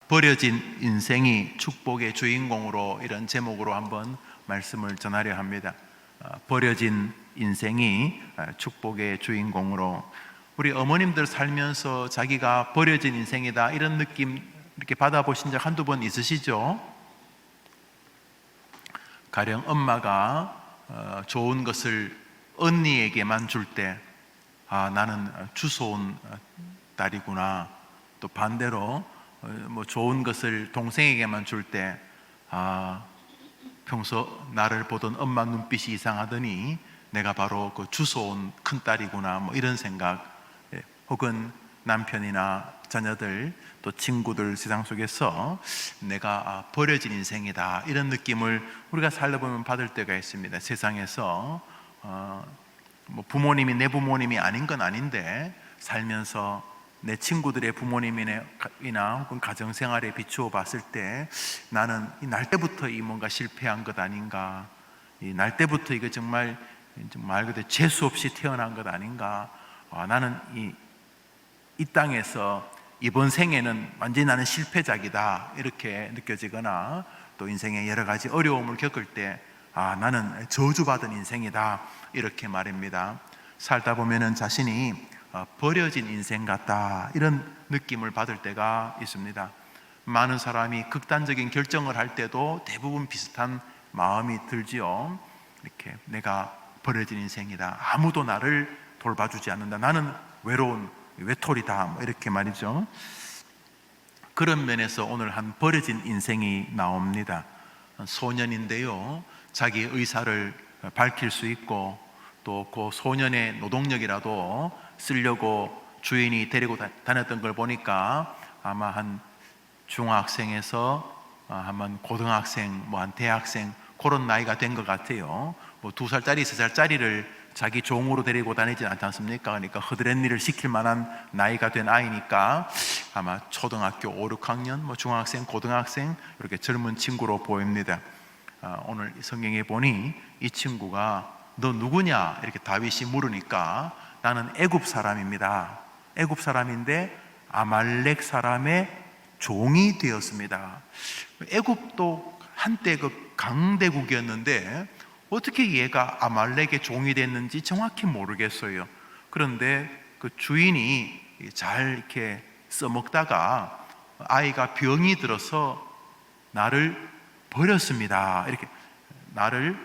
버려진 인생이 축복의 주인공으로, 이런 제목으로 한번 말씀을 전하려 합니다. 버려진 인생이 축복의 주인공으로. 우리 어머님들 살면서 자기가 버려진 인생이다 이런 느낌 이렇게 받아보신 적 한두 번 있으시죠? 가령 엄마가 좋은 것을 언니에게만 줄 때, 나는 주워온 딸이구나. 또 반대로 뭐 좋은 것을 동생에게만 줄 때, 평소 나를 보던 엄마 눈빛이 이상하더니 내가 바로 그 주워온 큰딸이구나, 뭐 이런 생각. 혹은 남편이나 자녀들, 또 친구들 세상 속에서 내가 버려진 인생이다 이런 느낌을 우리가 살다 보면 받을 때가 있습니다. 세상에서 뭐 부모님이 내 부모님이 아닌 건 아닌데 살면서 내 친구들의 부모님이나 혹은 가정생활에 비추어 봤을 때 나는 날 때부터 뭔가 실패한 것 아닌가, 날 때부터 이거 정말 말 그대로 재수 없이 태어난 것 아닌가, 나는 이 땅에서 이번 생에는 완전히 나는 실패작이다 이렇게 느껴지거나, 또 인생의 여러 가지 어려움을 겪을 때 나는 저주받은 인생이다 이렇게 말입니다. 살다 보면은 자신이 버려진 인생 같다 이런 느낌을 받을 때가 있습니다. 많은 사람이 극단적인 결정을 할 때도 대부분 비슷한 마음이 들지요. 이렇게 내가 버려진 인생이다, 아무도 나를 돌봐주지 않는다, 나는 외로운 외톨이다, 뭐 이렇게 말이죠. 그런 면에서 오늘 한 버려진 인생이 나옵니다. 소년인데요, 자기 의사를 밝힐 수 있고 또 그 소년의 노동력이라도 쓰려고 주인이 데리고 다녔던 걸 보니까 아마 한 중학생에서 한 고등학생, 뭐 한 대학생 그런 나이가 된 것 같아요. 뭐 2살짜리, 3살짜리를 자기 종으로 데리고 다니지 않지 않습니까? 그러니까 허드렛 일을 시킬 만한 나이가 된 아이니까 아마 초등학교 5, 6학년, 뭐 중학생, 고등학생 이렇게 젊은 친구로 보입니다. 오늘 성경에 보니 이 친구가 너 누구냐 이렇게 다윗이 물으니까 나는 애굽 사람입니다. 애굽 사람인데 아말렉 사람의 종이 되었습니다. 애굽도 한때 그 강대국이었는데 어떻게 얘가 아말렉의 종이 됐는지 정확히 모르겠어요. 그런데 그 주인이 잘 이렇게 써먹다가 아이가 병이 들어서 나를 버렸습니다. 이렇게 나를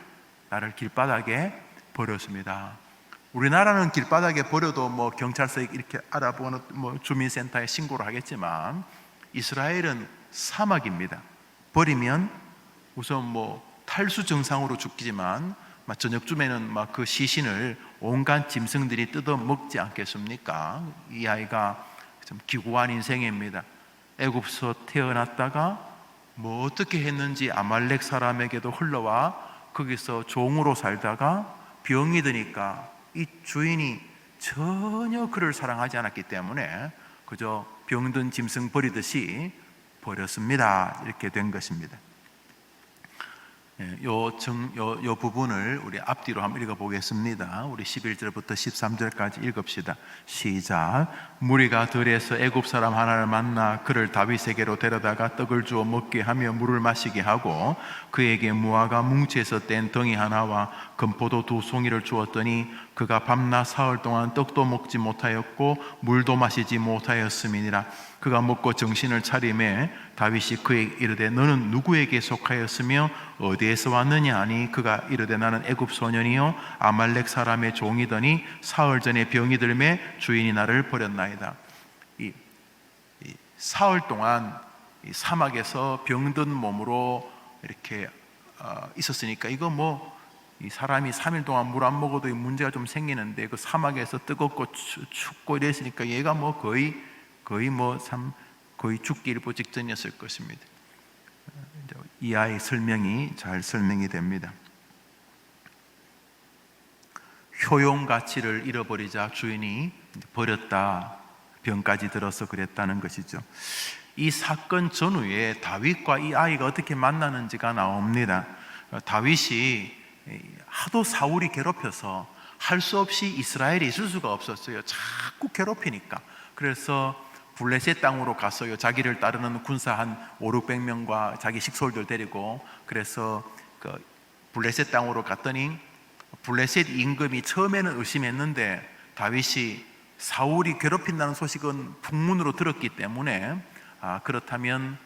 길바닥에 버렸습니다. 우리나라는 길바닥에 버려도 뭐 경찰서에 이렇게 알아보는 뭐 주민센터에 신고를 하겠지만 이스라엘은 사막입니다. 버리면 우선 뭐 탈수 증상으로 죽지만 저녁쯤에는 막 그 시신을 온갖 짐승들이 뜯어 먹지 않겠습니까? 이 아이가 좀 기구한 인생입니다. 애굽에서 태어났다가 뭐 어떻게 했는지 아말렉 사람에게도 흘러와 거기서 종으로 살다가 병이 드니까 이 주인이 전혀 그를 사랑하지 않았기 때문에 그저 병든 짐승 버리듯이 버렸습니다. 이렇게 된 것입니다. 요 부분을 우리 앞뒤로 한번 읽어보겠습니다. 우리 11절부터 13절까지 읽읍시다. 시작. 무리가 들에서 애굽 사람 하나를 만나 그를 다윗에게로 데려다가 떡을 주어 먹게 하며 물을 마시게 하고 그에게 무화과 뭉치에서 뗀 덩이 하나와 금포도 2송이를 주었더니 그가 밤낮 사흘 동안 떡도 먹지 못하였고 물도 마시지 못하였음이니라. 그가 먹고 정신을 차리매 다윗이 그에게 이르되 너는 누구에게 속하였으며 어디에서 왔느냐 하니 그가 이르되 나는 애굽 소년이요 아말렉 사람의 종이더니 사흘 전에 병이 들매 주인이 나를 버렸나이다. 이 사흘 동안 이 사막에서 병든 몸으로 이렇게 있었으니까 이거 뭐 이 사람이 3일 동안 물 안 먹어도 문제가 좀 생기는데 그 사막에서 뜨겁고 춥고 이랬으니까 얘가 뭐 거의 죽기 일보 직전이었을 것입니다. 이 아이 설명이 잘 설명이 됩니다. 효용 가치를 잃어버리자 주인이 버렸다, 병까지 들어서 그랬다는 것이죠. 이 사건 전후에 다윗과 이 아이가 어떻게 만나는지가 나옵니다. 다윗이 하도 사울이 괴롭혀서 할 수 없이 이스라엘에 있을 수가 없었어요. 자꾸 괴롭히니까. 그래서 블레셋 땅으로 갔어요. 자기를 따르는 군사 한 500~600명과 자기 식솔들 데리고. 그래서 그 블레셋 땅으로 갔더니 블레셋 임금이 처음에는 의심했는데 다윗이 사울이 괴롭힌다는 소식은 풍문으로 들었기 때문에 그렇다면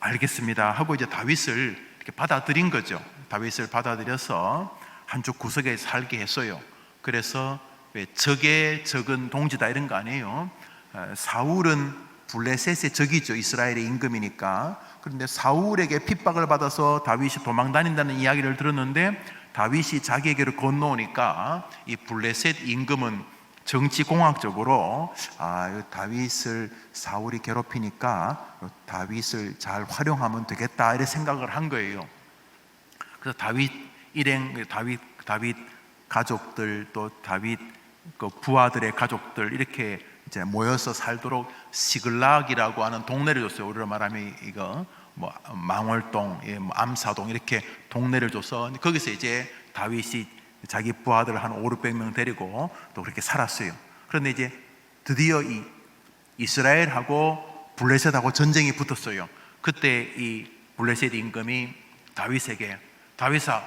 알겠습니다 하고 이제 다윗을 이렇게 받아들인 거죠. 다윗을 받아들여서 한쪽 구석에 살게 했어요. 그래서 왜 적의 적은 동지다 이런 거 아니에요. 사울은 블레셋의 적이죠. 이스라엘의 임금이니까. 그런데 사울에게 핍박을 받아서 다윗이 도망 다닌다는 이야기를 들었는데 다윗이 자기에게로 건너오니까 이 블레셋 임금은 정치공학적으로 다윗을 사울이 괴롭히니까 다윗을 잘 활용하면 되겠다 이런 생각을 한 거예요. 그래서 다윗 일행, 다윗 가족들, 또 다윗 그 부하들의 가족들 이렇게 이제 모여서 살도록 시글락이라고 하는 동네를 줬어요. 우리로 말하면 이거 뭐 망월동, 암사동 이렇게 동네를 줘서 거기서 이제 다윗이 자기 부하들 한 500~600명 데리고 또 그렇게 살았어요. 그런데 이제 드디어 이 이스라엘하고 블레셋하고 전쟁이 붙었어요. 그때 이 블레셋 임금이 다윗에게 다윗아,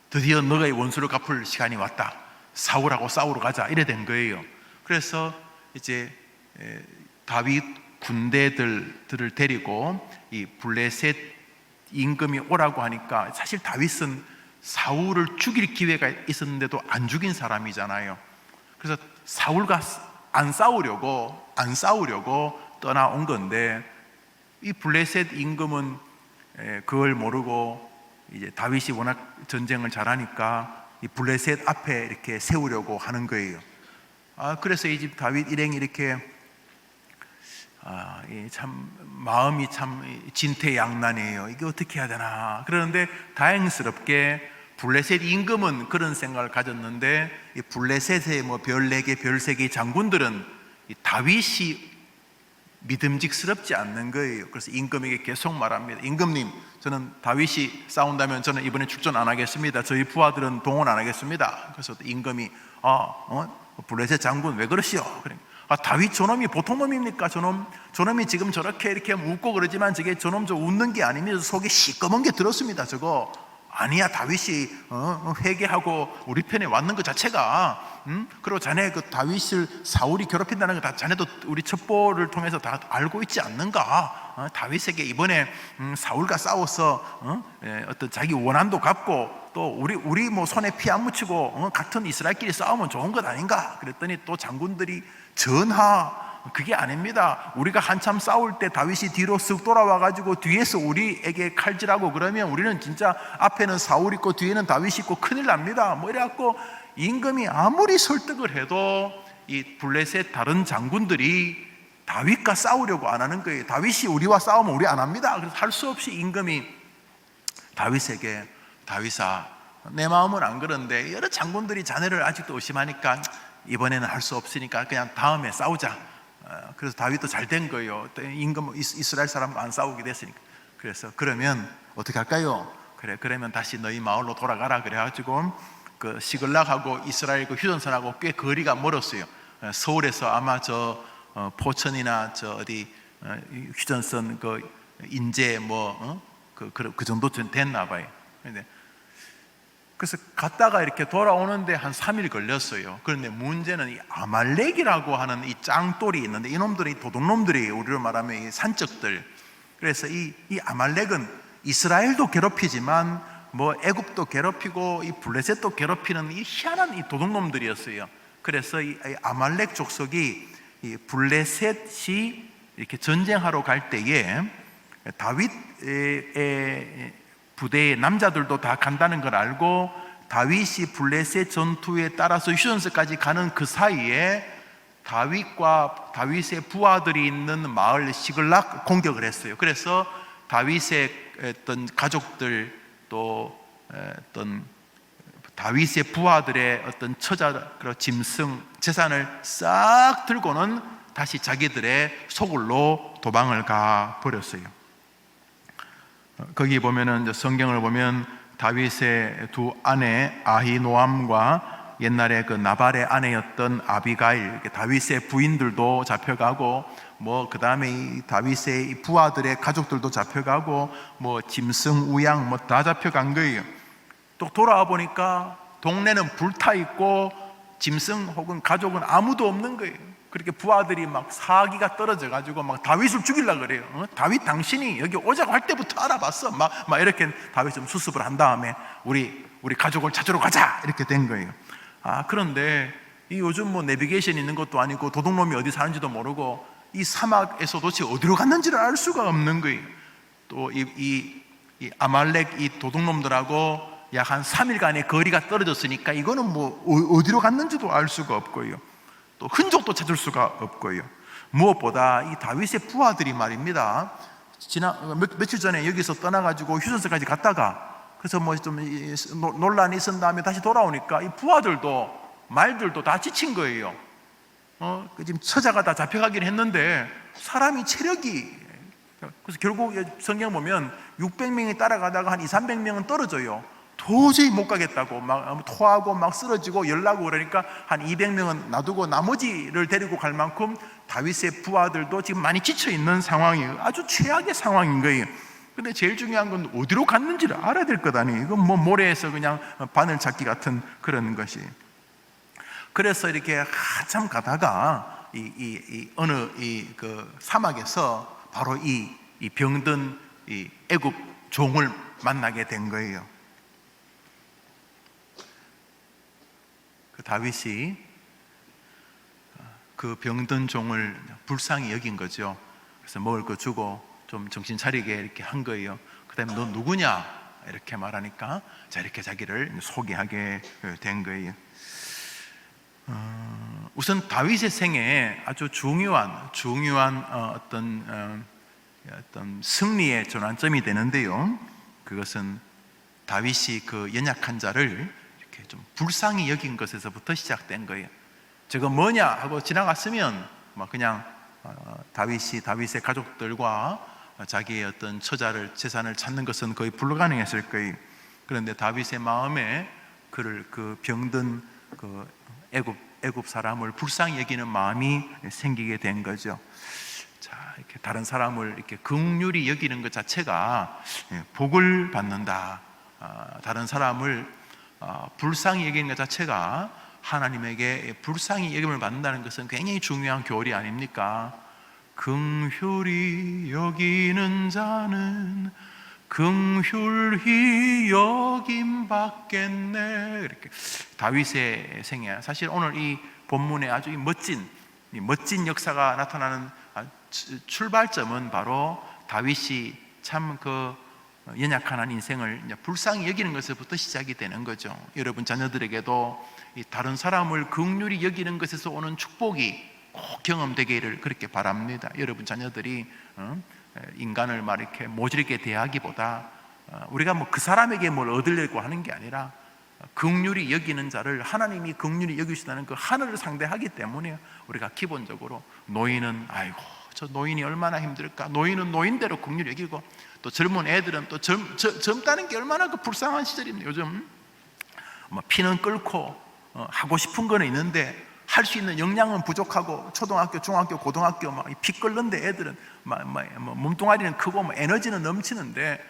드디어 너의 원수를 갚을 시간이 왔다. 사울하고 싸우러 가자 이래 된 거예요. 그래서 이제 다윗 군대들을 데리고 이 블레셋 임금이 오라고 하니까 사실 다윗은 사울을 죽일 기회가 있었는데도 안 죽인 사람이잖아요. 그래서 사울과 안 싸우려고 떠나온 건데 이 블레셋 임금은 그걸 모르고 이제 다윗이 워낙 전쟁을 잘하니까 이 블레셋 앞에 이렇게 세우려고 하는 거예요. 그래서 이 집 다윗 일행이 이렇게 참 마음이 참 진퇴양난이에요. 이게 어떻게 해야 되나. 그런데 다행스럽게 블레셋 임금은 그런 생각을 가졌는데 이 블레셋의 뭐 별 4개, 별 3개 장군들은 이 다윗이 믿음직스럽지 않는 거예요. 그래서 임금에게 계속 말합니다. 임금님, 저는 다윗이 싸운다면 저는 이번에 출전 안 하겠습니다. 저희 부하들은 동원 안 하겠습니다. 그래서 임금이 블레셋 장군 왜 그러시오? 다윗 저놈이 보통 놈입니까? 저놈이 지금 저렇게 이렇게 웃고 그러지만 저놈 웃는 게 아닙니다. 속에 시꺼먼 게 들었습니다. 저거 아니야. 다윗이 회개하고 우리 편에 왔는 것 자체가 그리고 자네 그 다윗을 사울이 괴롭힌다는 거 다 자네도 우리 첩보를 통해서 다 알고 있지 않는가? 다윗에게 이번에 사울과 싸워서 어떤 자기 원한도 갚고 또 우리 뭐 손에 피 안 묻히고 같은 이스라엘끼리 싸우면 좋은 것 아닌가? 그랬더니 또 장군들이 전하, 그게 아닙니다. 우리가 한참 싸울 때 다윗이 뒤로 쓱 돌아와가지고 뒤에서 우리에게 칼질하고 그러면 우리는 진짜 앞에는 사울 있고 뒤에는 다윗이 있고 큰일 납니다. 뭐 이래갖고 임금이 아무리 설득을 해도 이 블레셋 다른 장군들이 다윗과 싸우려고 안 하는 거예요. 다윗이 우리와 싸우면 우리 안 합니다. 그래서 할 수 없이 임금이 다윗에게 다윗아, 내 마음은 안 그런데 여러 장군들이 자네를 아직도 의심하니까 이번에는 할 수 없으니까 그냥 다음에 싸우자. 그래서 다윗도 잘 된 거예요. 임금 이스라엘 사람과 안 싸우게 됐으니까. 그래서 그러면 어떻게 할까요? 그러면 다시 너희 마을로 돌아가라. 그래가지고 그 시글락하고 이스라엘 그 휴전선하고 꽤 거리가 멀었어요. 서울에서 아마 포천이나 어디 휴전선 그 인제 그 정도 됐나 봐요. 그래서 갔다가 이렇게 돌아오는데 한 3일 걸렸어요. 그런데 문제는 이 아말렉이라고 하는 이 짱돌이 있는데 이놈들이 도둑놈들이 우리로 말하면 이 산적들. 그래서 이 아말렉은 이스라엘도 괴롭히지만 뭐 애굽도 괴롭히고 이 블레셋도 괴롭히는 이 희한한 이 도둑놈들이었어요. 그래서 이 아말렉 족속이 이 블레셋이 이렇게 전쟁하러 갈 때에 다윗의 부대의 남자들도 다 간다는 걸 알고 다윗이 블레셋 전투에 따라서 휴전선까지 가는 그 사이에 다윗과 다윗의 부하들이 있는 마을 시글락 공격을 했어요. 그래서 다윗의 어떤 가족들 또 어떤 다윗의 부하들의 어떤 처자, 짐승, 재산을 싹 들고는 다시 자기들의 소굴로 도망을 가 버렸어요. 거기 보면은 성경을 보면 다윗의 두 아내 아히노암과 옛날에 그 나발의 아내였던 아비가일, 다윗의 부인들도 잡혀가고, 뭐 그 다음에 이 다윗의 이 부하들의 가족들도 잡혀가고, 뭐 짐승, 우양 뭐 다 잡혀간 거예요. 또 돌아와 보니까 동네는 불타 있고 짐승 혹은 가족은 아무도 없는 거예요. 그렇게 부하들이 막 사기가 떨어져 가지고 막 다윗을 죽이려고 그래요. 다윗 당신이 여기 오자고 할 때부터 알아봤어. 막 이렇게 다윗 좀 수습을 한 다음에 우리 가족을 찾으러 가자 이렇게 된 거예요. 그런데 이 요즘 뭐 내비게이션 있는 것도 아니고 도둑놈이 어디 사는지도 모르고 이 사막에서 도대체 어디로 갔는지를 알 수가 없는 거예요. 또 이 아말렉 이 도둑놈들하고 약 한 3일간의 거리가 떨어졌으니까 이거는 뭐 어디로 갔는지도 알 수가 없고요. 또 흔적도 찾을 수가 없고요. 무엇보다 이 다윗의 부하들이 말입니다. 며칠 전에 여기서 떠나가지고 휴전선까지 갔다가 그래서 뭐 좀 논란이 있은 다음에 다시 돌아오니까 이 부하들도 말들도 다 지친 거예요. 지금 처자가 다 잡혀가긴 했는데 사람이 체력이, 그래서 결국 성경 보면 600명이 따라가다가 한 200~300명은 떨어져요. 도저히 못 가겠다고 막 토하고 막 쓰러지고 열나고 그러니까 한 200명은 놔두고 나머지를 데리고 갈 만큼 다윗의 부하들도 지금 많이 지쳐 있는 상황이에요. 아주 최악의 상황인 거예요. 근데 제일 중요한 건 어디로 갔는지를 알아야 될 것 아니에요. 이건 뭐 모래에서 그냥 바늘 찾기 같은 그런 것이. 그래서 이렇게 한참 가다가 어느 그 사막에서 바로 이 병든 이 애굽 종을 만나게 된 거예요. 그 다윗이 그 병든 종을 불쌍히 여긴 거죠. 그래서 먹을 거 주고 좀 정신 차리게 이렇게 한 거예요. 그 다음에 너 누구냐 이렇게 말하니까 자 이렇게 자기를 소개하게 된 거예요. 우선 다윗의 생에 아주 중요한 어떤 승리의 전환점이 되는데요. 그것은 다윗이 그 연약한 자를 이렇게 좀 불쌍히 여긴 것에서부터 시작된 거예요. 저거 뭐냐 하고 지나갔으면 뭐 그냥 다윗의 가족들과 자기의 어떤 처자를 재산을 찾는 것은 거의 불가능했을 거예요. 그런데 다윗의 마음에 그를 그 병든 그 애굽 사람을 불쌍히 여기는 마음이 생기게 된 거죠. 자, 이렇게 다른 사람을 이렇게 긍휼히 여기는 것 자체가 복을 받는다. 다른 사람을 불쌍히 여기는 것 자체가 하나님에게 불쌍히 여김을 받는다는 것은 굉장히 중요한 교리 아닙니까? 긍휼히 여기는 자는 긍휼히 여김 받겠네. 이렇게 다윗의 생애. 사실 오늘 이 본문에 아주 멋진 역사가 나타나는 출발점은 바로 다윗이 참 그 연약한 한 인생을 불쌍히 여기는 것에서부터 시작이 되는 거죠. 여러분 자녀들에게도 다른 사람을 긍휼히 여기는 것에서 오는 축복이 꼭 경험되기를 그렇게 바랍니다. 여러분 자녀들이 인간을 막 이렇게 모질게 대하기보다 우리가 뭐 그 사람에게 뭘 얻으려고 하는 게 아니라 긍휼히 여기는 자를 하나님이 긍휼히 여기시다는 그 하늘을 상대하기 때문에 우리가 기본적으로 노인은 아이고 저 노인이 얼마나 힘들까, 노인은 노인대로 긍휼히 여기고, 또 젊은 애들은 또 젊다는 게 얼마나 그 불쌍한 시절입니다. 요즘 뭐 피는 끓고 하고 싶은 거는 있는데 할 수 있는 역량은 부족하고, 초등학교, 중학교, 고등학교 막 피 끓는데 애들은 몸뚱아리는 크고 에너지는 넘치는데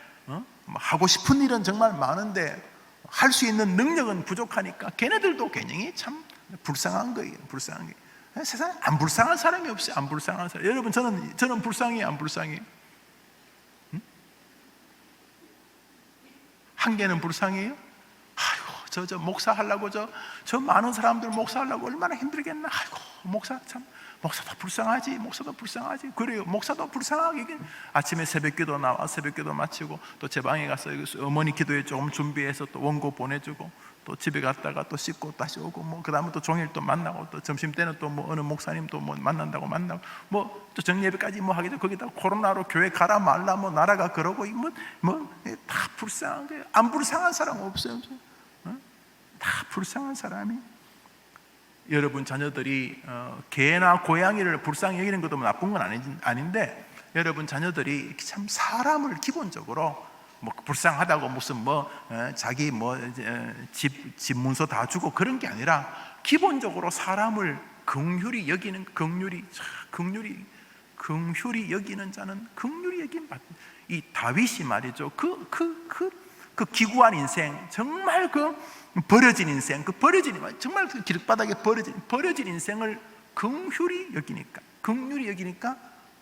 하고 싶은 일은 정말 많은데 할 수 있는 능력은 부족하니까 걔네들도 굉장히 참 불쌍한 거예요. 불쌍한 게 세상에 안 불쌍한 사람이 없어요. 안 불쌍한 사람. 여러분 저는 불쌍해요, 안 불쌍해요? 한 개는 불쌍해요? 아이고 저 목사 하려고 저 많은 사람들 목사 하려고 얼마나 힘들겠나. 아이고 목사도 불쌍하지. 그래요, 목사도 불쌍하게. 아침에 새벽기도 나와 새벽기도 마치고 또 제 방에 가서 어머니 기도에 조금 준비해서 또 원고 보내주고 또 집에 갔다가 또 씻고 다시 오고 뭐 그다음에 또 종일 또 만나고 또 점심 때는 또 뭐 어느 목사님 또 뭐 만나고 뭐 또 정예배까지 뭐 하게 되고 거기다 코로나로 교회 가라 말라 뭐 나라가 그러고 뭐 다 불쌍한 거예요. 안 불쌍한 사람 없어요. 다 불쌍한 사람이. 여러분 자녀들이 개나 고양이를 불쌍히 여기는 것도 나쁜 건 아닌데 여러분 자녀들이 참 사람을 기본적으로 뭐 불쌍하다고 무슨 자기 집 문서 다 주고 그런 게 아니라 기본적으로 사람을 긍휼히 여기는 긍휼히 여기는 자는 긍휼히 여김 받. 이 다윗이 말이죠. 그 기구한 인생, 정말 그 버려진 인생, 정말 그 길바닥에 버려진 인생을 긍휼히 여기니까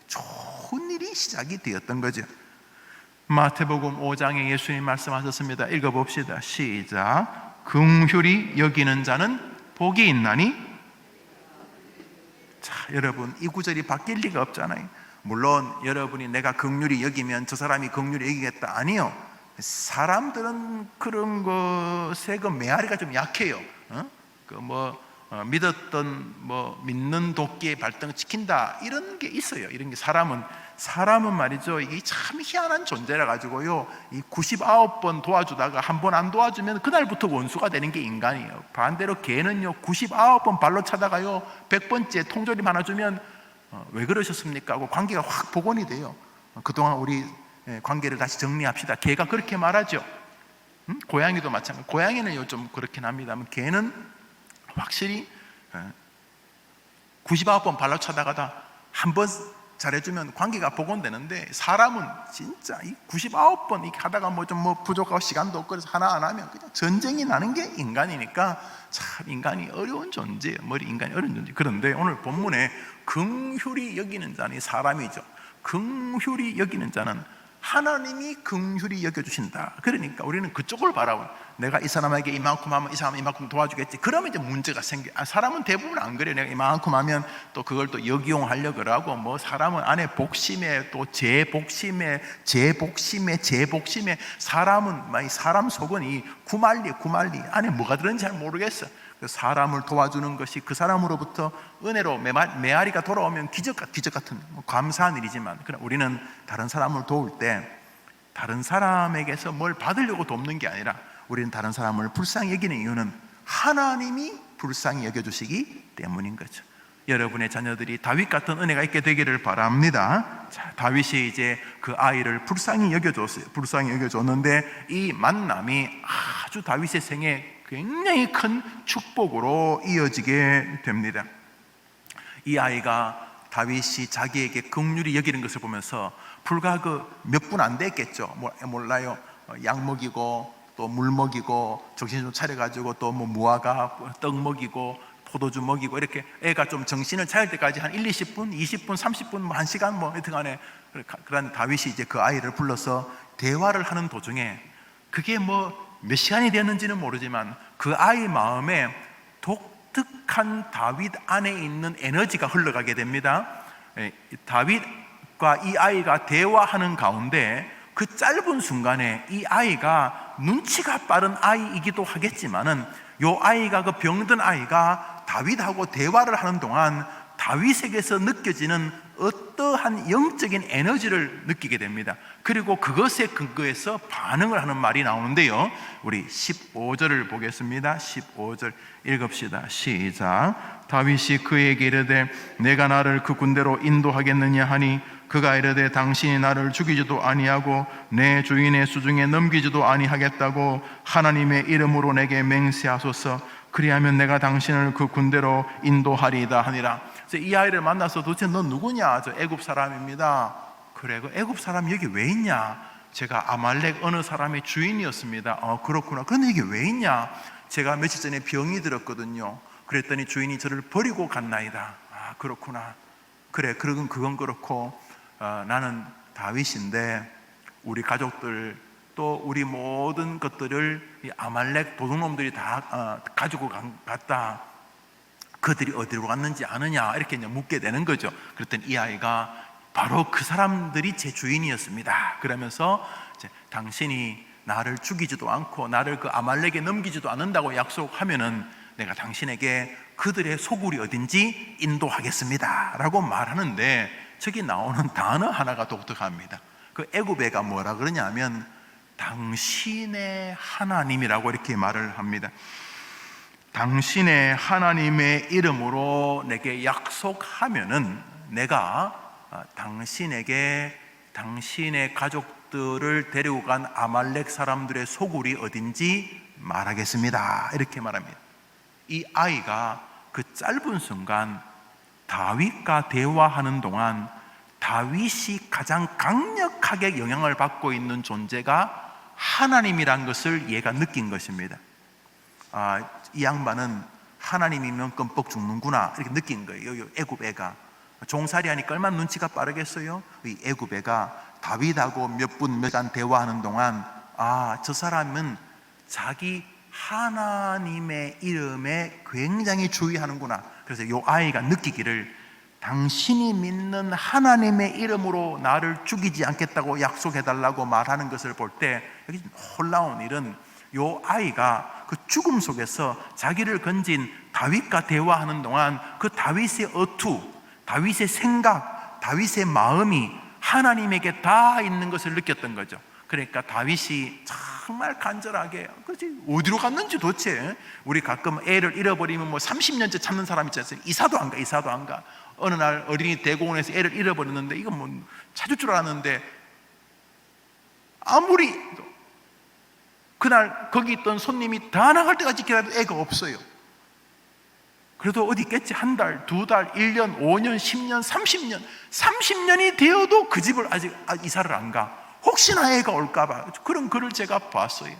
좋은 일이 시작이 되었던 거죠. 마태복음 5장에 예수님 말씀하셨습니다. 읽어봅시다. 시작. 긍휼히 여기는 자는 복이 있나니. 자, 여러분, 이 구절이 바뀔 리가 없잖아요. 물론 여러분이 내가 긍휼히 여기면 저 사람이 긍휼히 여기겠다, 아니요. 사람들은 그런 것에 그 메아리가 좀 약해요. 믿는 도끼에 발등을 지킨다, 이런 게 있어요. 이런 게 사람은 말이죠, 이게 참 희한한 존재라 가지고요, 이 99번 도와주다가 한 번 안 도와주면 그날부터 원수가 되는 게 인간이에요. 반대로 개는요, 99번 발로 차다가요 100번째 통조림 하나 주면 왜 그러셨습니까 하고 관계가 확 복원이 돼요. 그동안 우리 관계를 다시 정리합시다. 개가 그렇게 말하죠. 고양이도 마찬가지. 고양이는 좀 그렇긴 합니다만 개는 확실히 99번 발로 차다가다 한 번 잘해주면 관계가 복원되는데, 사람은 진짜 이 99번 이렇게 하다가 부족하고 시간도 없고 그래서 하나 안 하면 그냥 전쟁이 나는 게 인간이니까 참 인간이 어려운 존재예요. 인간이 어려운 존재. 그런데 오늘 본문에 긍휼히 여기는 자는 사람이죠. 긍휼히 여기는 자는 하나님이 긍휼히 여겨주신다. 그러니까 우리는 그쪽을 바라보는, 내가 이 사람에게 이만큼 하면 이 사람은 이만큼 도와주겠지. 그러면 이제 문제가 생겨. 사람은 대부분 안 그래요. 내가 이만큼 하면 또 그걸 또 역이용하려고 그러고, 사람은 안에 복심에 또 재복심에 사람은 사람 속은 이 구말리 안에 뭐가 들었는지 잘 모르겠어. 사람을 도와주는 것이 그 사람으로부터 은혜로 메아리가 돌아오면 기적 같은 감사한 일이지만, 우리는 다른 사람을 도울 때 다른 사람에게서 뭘 받으려고 돕는 게 아니라 우리는 다른 사람을 불쌍히 여기는 이유는 하나님이 불쌍히 여겨주시기 때문인 거죠. 여러분의 자녀들이 다윗 같은 은혜가 있게 되기를 바랍니다. 자, 다윗이 이제 그 아이를 불쌍히 여겨줬는데 이 만남이 아주 다윗의 생에 굉장히 큰 축복으로 이어지게 됩니다. 이 아이가 다윗이 자기에게 긍휼히 여기는 것을 보면서 불과 몇 분 안 됐겠죠. 몰라요. 약 먹이고 또 물 먹이고 정신 좀 차려가지고 또 무화과 떡 먹이고 포도주 먹이고, 이렇게 애가 좀 정신을 차릴 때까지 한 1, 20분, 20분, 30분, 1시간 여튼간에 그런 다윗이 이제 그 아이를 불러서 대화를 하는 도중에, 그게 몇 시간이 되었는지는 모르지만 그 아이 마음에 독특한 다윗 안에 있는 에너지가 흘러가게 됩니다. 다윗과 이 아이가 대화하는 가운데 그 짧은 순간에 이 아이가 눈치가 빠른 아이이기도 하겠지만은, 요 아이가, 그 병든 아이가 다윗하고 대화를 하는 동안 다윗에게서 느껴지는 어떠한 영적인 에너지를 느끼게 됩니다. 그리고 그것에 근거해서 반응을 하는 말이 나오는데요, 우리 15절을 보겠습니다. 15절 읽읍시다. 시작. 다윗이 그에게 이르되 내가 나를 그 군대로 인도하겠느냐 하니, 그가 이르되 당신이 나를 죽이지도 아니하고 내 주인의 수중에 넘기지도 아니하겠다고 하나님의 이름으로 내게 맹세하소서. 그리하면 내가 당신을 그 군대로 인도하리이다 하니라. 이 아이를 만나서 도대체 너 누구냐? 저 애굽 사람입니다. 그래, 그 애굽 사람 여기 왜 있냐? 제가 아말렉 어느 사람의 주인이었습니다. 그렇구나. 그런데 이게 왜 있냐? 제가 며칠 전에 병이 들었거든요. 그랬더니 주인이 저를 버리고 갔나이다. 그렇구나. 그래, 그건 그렇고, 나는 다윗인데 우리 가족들 또 우리 모든 것들을 이 아말렉 도둑놈들이 다 가지고 갔다. 그들이 어디로 갔는지 아느냐? 이렇게 묻게 되는 거죠. 그랬더니 이 아이가 바로 그 사람들이 제 주인이었습니다. 그러면서 이제 당신이 나를 죽이지도 않고 나를 그 아말렉에 넘기지도 않는다고 약속하면은 내가 당신에게 그들의 소굴이 어딘지 인도하겠습니다 라고 말하는데, 저기 나오는 단어 하나가 독특합니다. 그 애굽애가 뭐라 그러냐면 당신의 하나님이라고 이렇게 말을 합니다. 당신의 하나님의 이름으로 내게 약속하면은 내가 당신에게 당신의 가족 자식들을 데리고 간 아말렉 사람들의 소굴이 어딘지 말하겠습니다. 이렇게 말합니다. 이 아이가 그 짧은 순간 다윗과 대화하는 동안 다윗이 가장 강력하게 영향을 받고 있는 존재가 하나님이란 것을 얘가 느낀 것입니다. 이 양반은 하나님이면 끔뻑 죽는구나 이렇게 느낀 거예요. 애굽 애가 종살이 하니까 얼마나 눈치가 빠르겠어요. 이 애굽 애가 다윗하고 몇 분 몇 시간 대화하는 동안 저 사람은 자기 하나님의 이름에 굉장히 주의하는구나. 그래서 이 아이가 느끼기를 당신이 믿는 하나님의 이름으로 나를 죽이지 않겠다고 약속해달라고 말하는 것을 볼 때 여기 놀라운 일은 이 아이가 그 죽음 속에서 자기를 건진 다윗과 대화하는 동안 그 다윗의 어투, 다윗의 생각, 다윗의 마음이 하나님에게 다 있는 것을 느꼈던 거죠. 그러니까 다윗이 정말 간절하게, 그렇지, 어디로 갔는지 도대체. 우리 가끔 애를 잃어버리면 30년째 찾는 사람 있지 않습니까? 이사도 안 가. 어느 날 어린이 대공원에서 애를 잃어버렸는데 이건 찾을 줄 알았는데 아무리 그날 거기 있던 손님이 다 나갈 때까지 기다려도 애가 없어요. 그래도 어디 있겠지. 한 달, 두 달, 1년, 5년, 10년, 30년이 되어도 그 집을 아직 이사를 안 가. 혹시나 애가 올까봐. 그런 글을 제가 봤어요.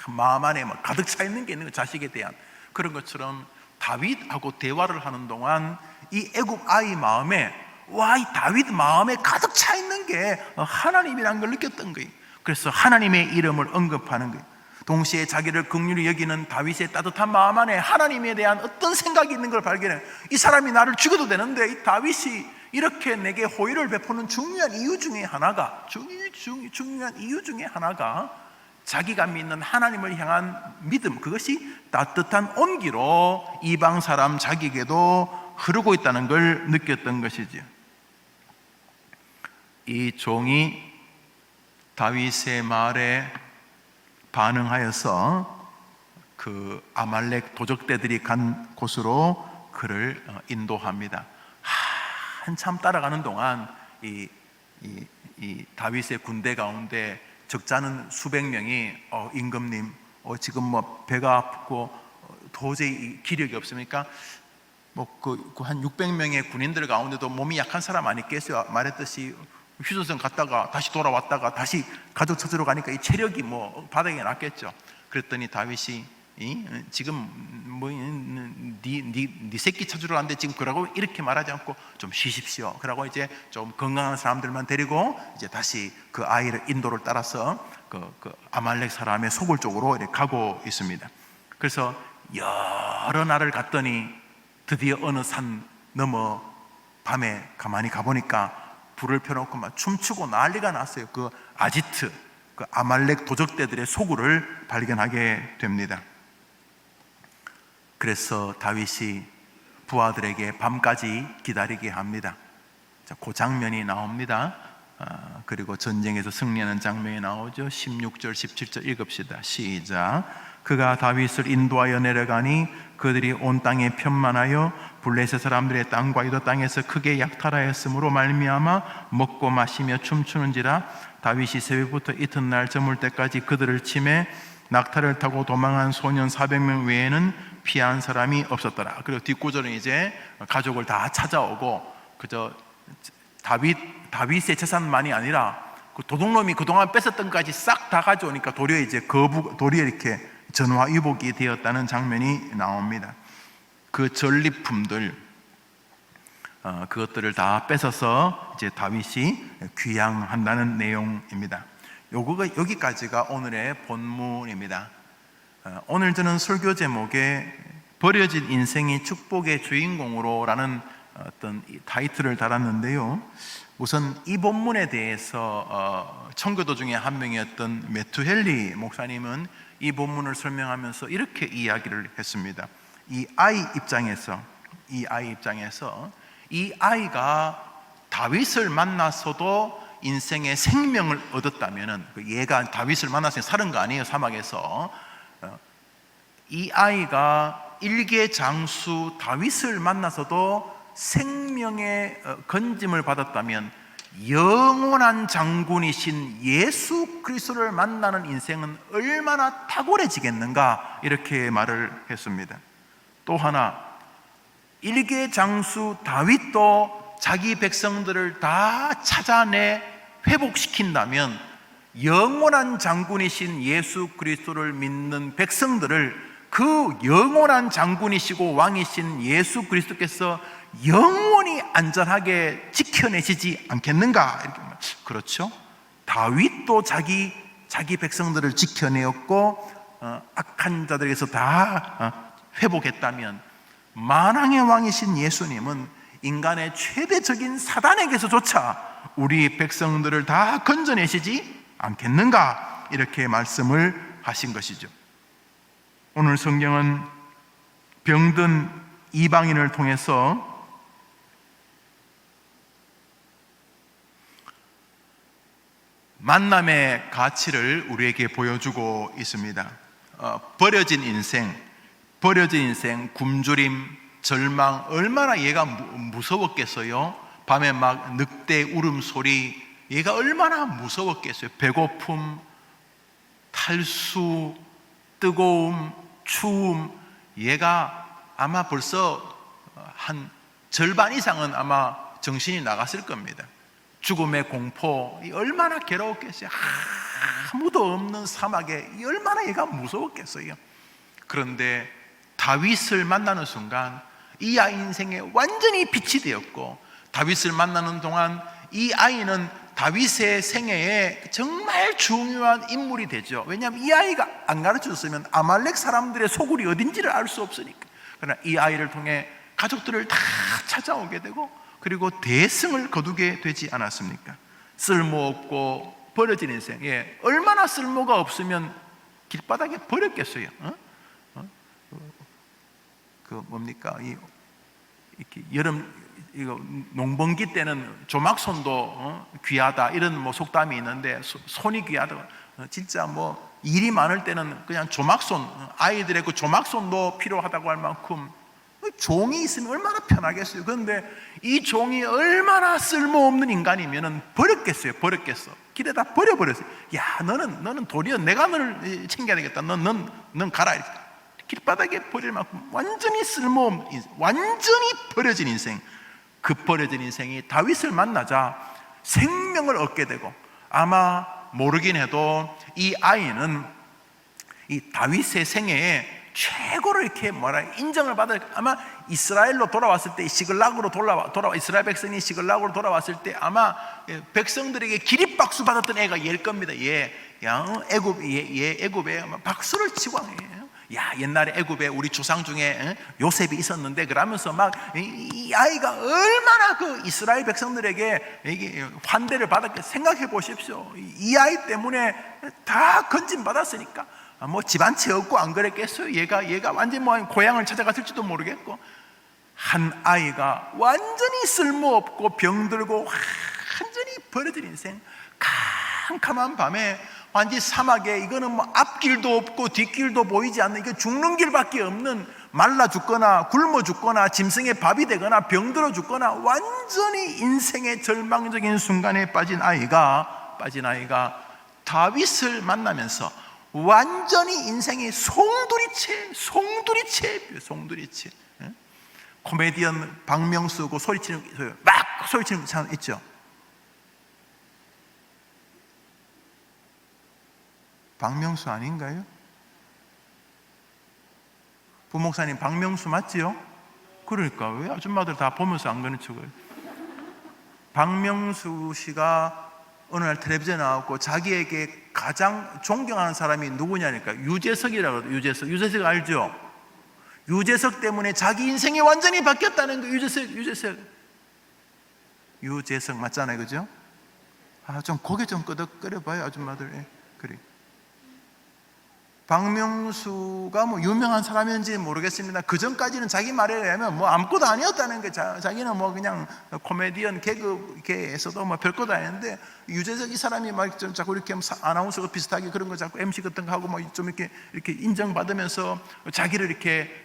마음 안에 가득 차 있는 게 있는 거, 자식에 대한. 그런 것처럼 다윗하고 대화를 하는 동안 이 애굽 아이 마음에 이 다윗 마음에 가득 차 있는 게 하나님이라는 걸 느꼈던 거예요. 그래서 하나님의 이름을 언급하는 거예요. 동시에 자기를 긍휼히 여기는 다윗의 따뜻한 마음 안에 하나님에 대한 어떤 생각이 있는 걸 발견해요. 이 사람이 나를 죽여도 되는데 이 다윗이 이렇게 내게 호의를 베푸는 중요한 이유 중에 하나가 자기가 믿는 하나님을 향한 믿음, 그것이 따뜻한 온기로 이방 사람 자기에게도 흐르고 있다는 걸 느꼈던 것이죠. 이 종이 다윗의 말에 반응하여서 그 아말렉 도적대들이 간 곳으로 그를 인도합니다. 한참 따라가는 동안 이 다윗의 군대 가운데 적자는 수백 명이 임금님 지금 배가 아프고 도저히 기력이 없으니까 한 600명의 군인들 가운데도 몸이 약한 사람 아니겠어요? 말했듯이 휴전선 갔다가 다시 돌아왔다가 다시 가족 찾으러 가니까 이 체력이 바닥에 났겠죠. 그랬더니 다윗이 지금 네 새끼 찾으러 갔는데 지금 그러고 이렇게 말하지 않고 좀 쉬십시오. 그러고 이제 좀 건강한 사람들만 데리고 이제 다시 그 아이를 인도를 따라서 그 아말렉 사람의 소굴 쪽으로 이렇게 가고 있습니다. 그래서 여러 날을 갔더니 드디어 어느 산 넘어 밤에 가만히 가보니까 불을 펴놓고 막 춤추고 난리가 났어요. 그 아지트, 그 아말렉 도적대들의 소굴을 발견하게 됩니다. 그래서 다윗이 부하들에게 밤까지 기다리게 합니다. 그 장면이 나옵니다. 그리고 전쟁에서 승리하는 장면이 나오죠. 16절, 17절 읽읍시다. 시작. 그가 다윗을 인도하여 내려가니 그들이 온 땅에 편만하여 블레셋 사람들의 땅과 유다 땅에서 크게 약탈하였으므로 말미암아 먹고 마시며 춤추는지라. 다윗이 새벽부터 이튿날 저물 때까지 그들을 치매 낙타를 타고 도망한 소년 400명 외에는 피한 사람이 없었더라. 그리고 뒷구절은 이제 가족을 다 찾아오고 그저 다윗의 재산만이 아니라 그 도둑놈이 그동안 뺏었던 것까지 싹 다 가져오니까 도리어 이렇게 전화위복이 되었다는 장면이 나옵니다. 그 전리품들 그것들을 다 뺏어서 이제 다윗이 귀양한다는 내용입니다. 여기까지가 오늘의 본문입니다. 오늘 저는 설교 제목에 버려진 인생이 축복의 주인공으로라는 어떤 타이틀을 달았는데요. 우선 이 본문에 대해서 청교도 중에 한 명이었던 메투헬리 목사님은 이 본문을 설명하면서 이렇게 이야기를 했습니다. 이 아이 입장에서 이 아이가 다윗을 만났어도 인생의 생명을 얻었다면은, 얘가 다윗을 만나서 살은 거 아니에요. 사막에서. 이 아이가 일개 장수 다윗을 만나서도 생명의 건짐을 받았다면 영원한 장군이신 예수 그리스도를 만나는 인생은 얼마나 탁월해지겠는가, 이렇게 말을 했습니다. 또 하나, 일개 장수 다윗도 자기 백성들을 다 찾아내 회복시킨다면 영원한 장군이신 예수 그리스도를 믿는 백성들을 그 영원한 장군이시고 왕이신 예수 그리스도께서 영원히 안전하게 지켜내시지 않겠는가? 이렇게. 그렇죠. 다윗도 자기 백성들을 지켜내었고 악한 자들에게서 다 회복했다면, 만왕의 왕이신 예수님은 인간의 최대적인 사단에게서조차 우리 백성들을 다 건져내시지 않겠는가? 이렇게 말씀을 하신 것이죠. 오늘 성경은 병든 이방인을 통해서 만남의 가치를 우리에게 보여주고 있습니다. 버려진 인생, 굶주림, 절망, 얼마나 얘가 무서웠겠어요. 밤에 막 늑대 울음소리, 얘가 얼마나 무서웠겠어요. 배고픔, 탈수, 뜨거움, 추움, 얘가 아마 벌써 한 절반 이상은 아마 정신이 나갔을 겁니다. 죽음의 공포, 얼마나 괴로웠겠어요. 아무도 없는 사막에 얼마나 얘가 무서웠겠어요. 그런데 다윗을 만나는 순간 이 아이 인생에 완전히 빛이 되었고, 다윗을 만나는 동안 이 아이는 다윗의 생애에 정말 중요한 인물이 되죠. 왜냐하면 이 아이가 안 가르쳐줬으면 아말렉 사람들의 소굴이 어딘지를 알 수 없으니까. 그러나 이 아이를 통해 가족들을 다 찾아오게 되고, 그리고 대승을 거두게 되지 않았습니까? 쓸모없고 버려진 인생, 얼마나 쓸모가 없으면 길바닥에 버렸겠어요. 그 뭡니까? 이렇게 여름 이거 농번기 때는 조막손도 귀하다, 이런 뭐 속담이 있는데, 손이 귀하다. 진짜 뭐 일이 많을 때는 그냥 조막손, 아이들의 그 조막손도 필요하다고 할 만큼 종이 있으면 얼마나 편하겠어요. 그런데 이 종이 얼마나 쓸모없는 인간이면 버렸겠어요. 길에다 버려버렸어요. 야, 너는 도리어 내가 너를 챙겨야 되겠다. 넌 가라. 길바닥에 버릴 만큼 완전히 쓸모없는 인생, 완전히 버려진 인생. 그 버려진 인생이 다윗을 만나자 생명을 얻게 되고, 아마 모르긴 해도 이 아이는 이 다윗의 생애에 최고로 이렇게 인정을 받을, 아마 이스라엘로 돌아왔을 때, 시글락으로 이스라엘 백성이 시글락으로 돌아왔을 때 아마 백성들에게 기립박수 받았던 애가 얘일 겁니다. 애굽에 박수를 치고, 야, 옛날에 애굽에 우리 조상 중에 요셉이 있었는데, 그러면서 막 이 아이가 얼마나 그 이스라엘 백성들에게 환대를 받았겠. 생각해 보십시오. 이 아이 때문에 다 건진 받았으니까 뭐 집안 채 없고 안 그랬겠어요. 얘가 완전히 뭐 고향을 찾아갔을지도 모르겠고, 한 아이가 완전히 쓸모없고 병들고 완전히 버려진 인생, 캄캄한 밤에 완전히 사막에, 이거는 뭐 앞길도 없고 뒷길도 보이지 않는, 이게 죽는 길밖에 없는, 말라 죽거나 굶어 죽거나 짐승의 밥이 되거나 병들어 죽거나 완전히 인생의 절망적인 순간에 빠진 아이가 다윗을 만나면서 완전히 인생이 송두리째. 코미디언 박명수고 막 소리치는 사람 있죠. 박명수 아닌가요? 부목사님 박명수 맞지요? 그러니까 왜 아줌마들 다 보면서 안 그런 척을. 박명수 씨가 어느 날 텔레비전에 나왔고, 자기에게 가장 존경하는 사람이 누구냐니까 유재석이라고 해요. 유재석 알죠? 유재석 때문에 자기 인생이 완전히 바뀌었다는 거. 유재석 맞잖아요, 그죠? 좀 고개 좀 끄덕거려봐요, 아줌마들. 그래. 박명수가 뭐 유명한 사람인지 모르겠습니다. 그 전까지는 자기 말에 의하면 뭐 아무것도 아니었다는 게, 자기는 뭐 그냥 코미디언 개그계에서도 뭐 별것도 아닌데, 유재석 이 사람이 막 좀 자꾸 이렇게 아나운서가 비슷하게 그런 거 자꾸 MC 같은 거 하고 뭐 좀 이렇게 인정받으면서 자기를 이렇게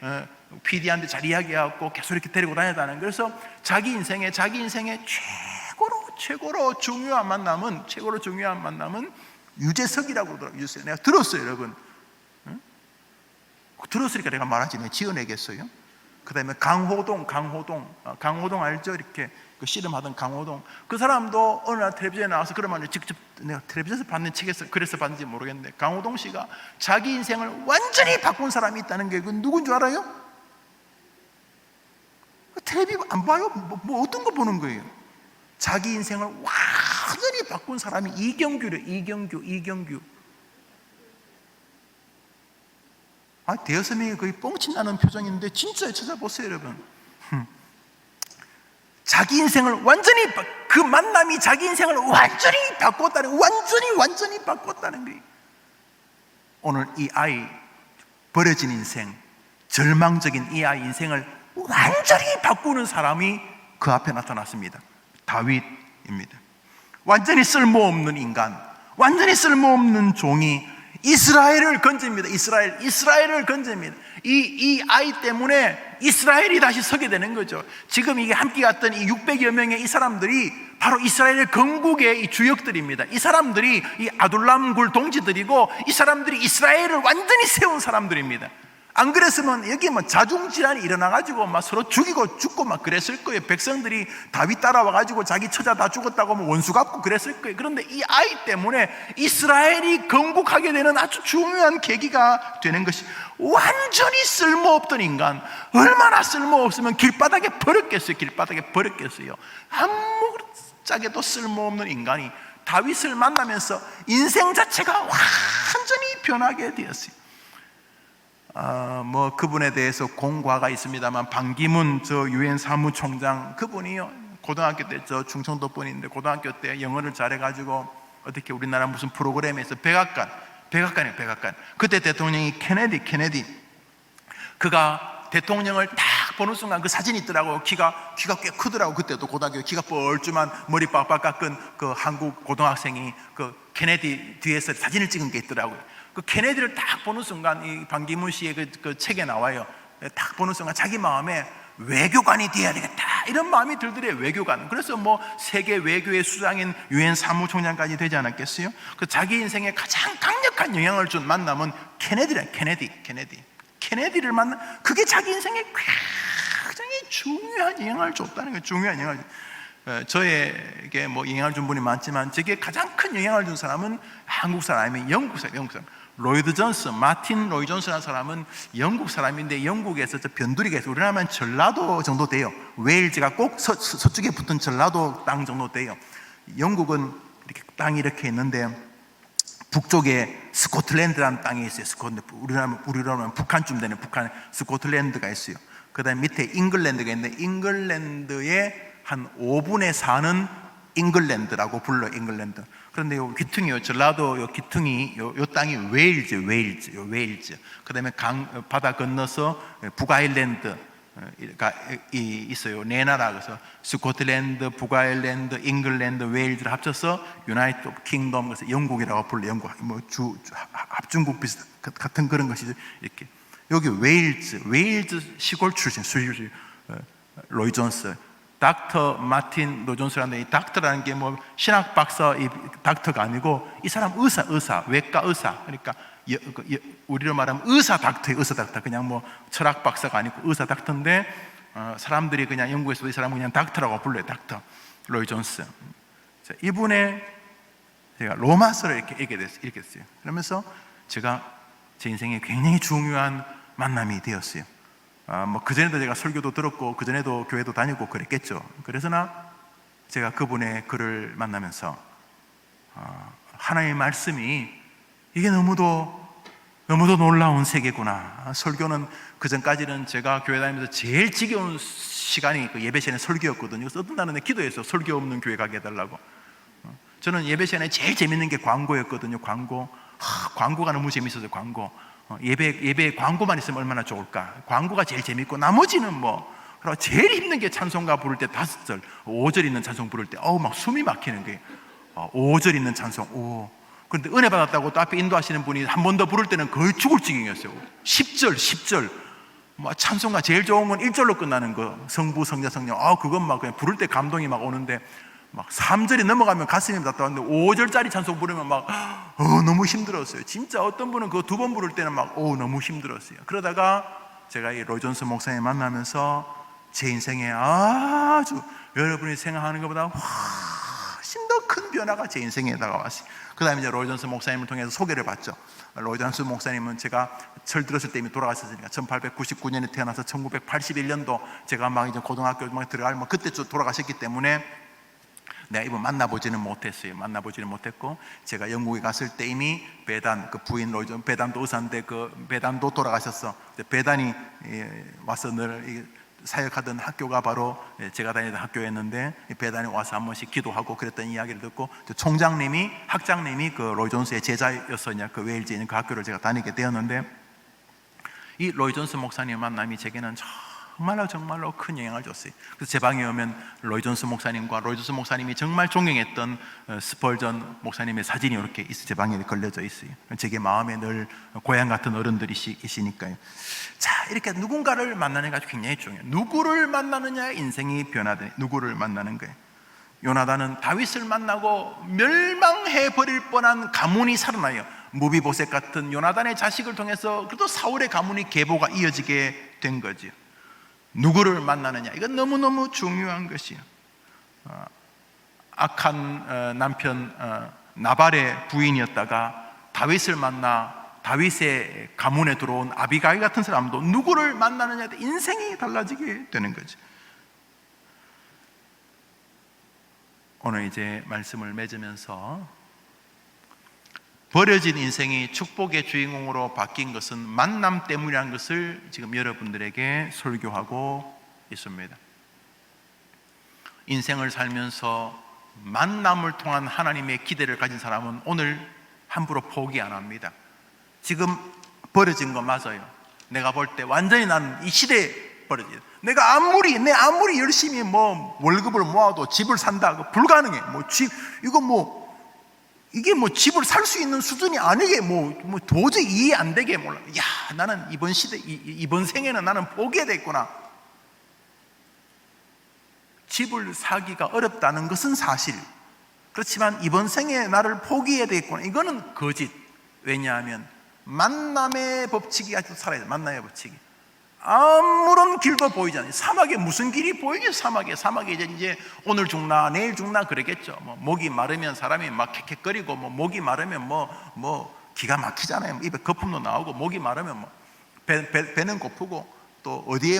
PD한테 잘 이야기하고 계속 이렇게 데리고 다녔다는. 그래서 자기 인생에 최고로 최고로 중요한 만남은 유재석이라고 그러더라고요. 유재석. 내가 들었어요, 여러분. 응? 들었으니까 내가 말하지, 내가 지어내겠어요? 그 다음에 강호동 알죠? 이렇게 그 씨름하던 강호동. 그 사람도 어느 날 텔레비전에 나와서 그런 말을 직접, 내가 텔레비전에서 받는 책에서 그래서 받는지 모르겠는데, 강호동 씨가 자기 인생을 완전히 바꾼 사람이 있다는 게 그건 누군 줄 알아요? 텔레비 안 봐요? 뭐 어떤 거 보는 거예요? 자기 인생을 완전히 바꾼 사람이 이경규래. 이경규. 대여섯 명이 거의 뻥친 나는 표정인데 진짜 찾아보세요, 여러분. 자기 인생을 완전히, 그 만남이 자기 인생을 완전히 바꿨다는 거예요. 오늘 이 아이, 버려진 인생, 절망적인 이 아이 인생을 완전히 바꾸는 사람이 그 앞에 나타났습니다. 다윗입니다. 완전히 쓸모없는 인간, 완전히 쓸모없는 종이 이스라엘을 건집니다. 이스라엘을 건집니다. 이 아이 때문에 이스라엘이 다시 서게 되는 거죠. 지금 이게 함께 갔던 이 600여 명의 이 사람들이 바로 이스라엘의 건국의 이 주역들입니다. 이 사람들이 이 아둘람 굴 동지들이고, 이 사람들이 이스라엘을 완전히 세운 사람들입니다. 안 그랬으면 여기 뭐 자중질환이 일어나가지고 막 서로 죽고 막 그랬을 거예요. 백성들이 다윗 따라와가지고 자기 처자 다 죽었다고 하면 원수 갚고 그랬을 거예요. 그런데 이 아이 때문에 이스라엘이 건국하게 되는 아주 중요한 계기가 되는 것이, 완전히 쓸모없던 인간, 얼마나 쓸모없으면 길바닥에 버렸겠어요. 아무짝에도 쓸모없는 인간이 다윗을 만나면서 인생 자체가 완전히 변하게 되었어요. 그분에 대해서 공과가 있습니다만, 반기문 저 유엔 사무총장, 그분이요, 고등학교 때 저 충청도 분인데 고등학교 때 영어를 잘해가지고 어떻게 우리나라 무슨 프로그램에서 백악관이에요. 그때 대통령이 케네디, 그가 대통령을 딱 보는 순간 그 사진이 있더라고요. 키가 꽤 크더라고. 그때도 고등학교 키가 뻘쭘한 머리 빡빡 깎은 그 한국 고등학생이 그 케네디 뒤에서 사진을 찍은 게 있더라고요. 그 케네디를 딱 보는 순간, 이 반기문 씨의 그 책에 나와요. 딱 보는 순간 자기 마음에 외교관이 돼야 되겠다, 이런 마음이 들더래요. 외교관. 그래서 뭐 세계 외교의 수장인 유엔 사무총장까지 되지 않았겠어요? 그 자기 인생에 가장 강력한 영향을 준 만남은 케네디래. 케네디를 만나, 그게 자기 인생에 굉장히 중요한 영향을 줬다는 거예요. 중요한 영향을. 저에게 뭐 영향을 준 분이 많지만, 제게 가장 큰 영향을 준 사람은 한국 사람 아니면 영국 사람. 마틴 로이 존스라는 사람은 영국 사람인데, 영국에서 저 변두리가 있어요. 우리나라면 전라도 정도 돼요. 웨일즈가 꼭 서쪽에 붙은 전라도 땅 정도 돼요. 영국은 이렇게 땅이 이렇게 있는데, 북쪽에 스코틀랜드라는 땅이 있어요. 우리나라면 북한쯤 되는 스코틀랜드가 있어요. 그 다음에 밑에 잉글랜드가 있는데, 잉글랜드의 한 5분의 4는 잉글랜드라고 불러요. 잉글랜드. 그런데 요 귀퉁이요, 전라도 요 귀퉁이, 요 땅이 웨일즈. 그 다음에 바다 건너서 북아일랜드가 있어요. 네 나라. 그래서 스코틀랜드, 북아일랜드, 잉글랜드, 웨일즈를 합쳐서 유나이티드 킹덤, 그래서 영국이라고 불러요. 영국, 뭐 합중국 비슷한 같은 그런 것이죠. 이렇게. 여기 웨일즈 시골 출신, 로이 존스. 닥터 마틴 로이 존스라는, 이 닥터라는 게 뭐 신학 박사 이 닥터가 아니고, 이 사람 의사, 외과 의사. 그러니까 우리로 말하면 의사 닥터예요. 그냥 뭐 철학 박사가 아니고 의사 닥터인데, 사람들이 그냥 영국에서 이 사람은 그냥 닥터라고 불러요. 닥터 로이 존스. 자, 이분의 제가 로마서를 이렇게 읽게 됐어요. 그러면서 제가 제 인생에 굉장히 중요한 만남이 되었어요. 그전에도 제가 설교도 들었고, 그전에도 교회도 다니고 그랬겠죠. 그래서나 제가 그분의 글을 만나면서, 하나님의 말씀이 이게 너무도 놀라운 세계구나. 설교는 그전까지는 제가 교회 다니면서 제일 지겨운 시간이 그 예배 시간에 설교였거든요. 그래서 어떤 날은 기도해서 설교 없는 교회 가게 해달라고. 저는 예배 시간에 제일 재밌는 게 광고였거든요. 광고가 너무 재밌어서 광고. 예배 광고만 있으면 얼마나 좋을까. 광고가 제일 재밌고, 나머지는 그리고 제일 힘든 게 찬송가 부를 때 5절, 5절 있는 찬송 부를 때 막 숨이 막히는 거예요. 5절 있는 찬송. 그런데 은혜 받았다고 또 앞에 인도하시는 분이 한 번 더 부를 때는 거의 죽을 지경이었어요. 10절. 찬송가 제일 좋은 건 1절로 끝나는 거. 성부, 성자, 성령. 그건 막 그냥 부를 때 감동이 막 오는데, 막 3절이 넘어가면 가슴이 답답한데 5절짜리 찬송 부르면 막 너무 힘들었어요. 진짜 어떤 분은 그거 2번 부를 때는 막 너무 힘들었어요. 그러다가 제가 이 로이 존스 목사님 만나면서 제 인생에 아주 여러분이 생각하는 것보다 훨씬 더 큰 변화가 제 인생에 다가왔어요. 그 다음에 이제 로이 존스 목사님을 통해서 소개를 받죠. 로이 존스 목사님은 제가 철들었을 때 이미 돌아가셨으니까 1899년에 태어나서 1981년도 제가 막 이제 고등학교 막 들어갈 그때쯤 돌아가셨기 때문에 내가 이분 만나보지는 못했어요. 만나보지는 못했고, 제가 영국에 갔을 때 이미 배단, 그 부인 로이 존, 배단도 의사인데 그 배단도 돌아가셨어. 배단이 와서 늘 사역하던 학교가 바로 제가 다니던 학교였는데, 배단에 와서 한 번씩 기도하고 그랬던 이야기를 듣고, 총장님이, 학장님이 그 로이 존스의 제자였었냐, 그 웨일즈에 있는 그 학교를 제가 다니게 되었는데, 이 로이 존스 목사님 만남이 제게는 정말로 큰 영향을 줬어요. 그래서 제 방에 오면 로이 존스 목사님과 로이 존스 목사님이 정말 존경했던 스펄전 목사님의 사진이 이렇게 제 방에 걸려져 있어요. 제게 마음에 늘 고향 같은 어른들이시니까요. 자, 이렇게 누군가를 만나는 게 아주 굉장히 중요해요. 누구를 만나느냐에 인생이 변화돼. 누구를 만나는 거예요. 요나단은 다윗을 만나고 멸망해 버릴 뻔한 가문이 살아나요. 무비보셋 같은 요나단의 자식을 통해서 그래도 사울의 가문이 계보가 이어지게 된 거죠. 누구를 만나느냐, 이건 너무너무 중요한 것이에요. 악한 남편 나발의 부인이었다가 다윗을 만나 다윗의 가문에 들어온 아비가일 같은 사람도 누구를 만나느냐에 인생이 달라지게 되는 거죠. 오늘 이제 말씀을 맺으면서 버려진 인생이 축복의 주인공으로 바뀐 것은 만남 때문이라는 것을 지금 여러분들에게 설교하고 있습니다. 인생을 살면서 만남을 통한 하나님의 기대를 가진 사람은 오늘 함부로 포기 안 합니다. 지금 버려진 거 맞아요. 내가 볼 때 완전히 나는 이 시대에 버려진, 내가 아무리 열심히 월급을 모아도 집을 산다, 불가능해. 이게 집을 살 수 있는 수준이 아니게 도저히 이해 안 되게 몰라. 야, 나는 이번 생에는 나는 포기해야 되겠구나. 집을 사기가 어렵다는 것은 사실. 그렇지만 이번 생에 나를 포기해야 되겠구나. 이거는 거짓. 왜냐하면 만남의 법칙이 아직도 살아야 돼. 만남의 법칙이. 아무런 길도 보이지 않아요. 사막에 무슨 길이 보이겠어요? 사막에 이제 오늘 죽나 내일 죽나 그러겠죠. 목이 마르면 사람이 막 캑캑거리고, 목이 마르면 기가 막히잖아요. 입에 거품도 나오고, 목이 마르면 배는 고프고, 또 어디에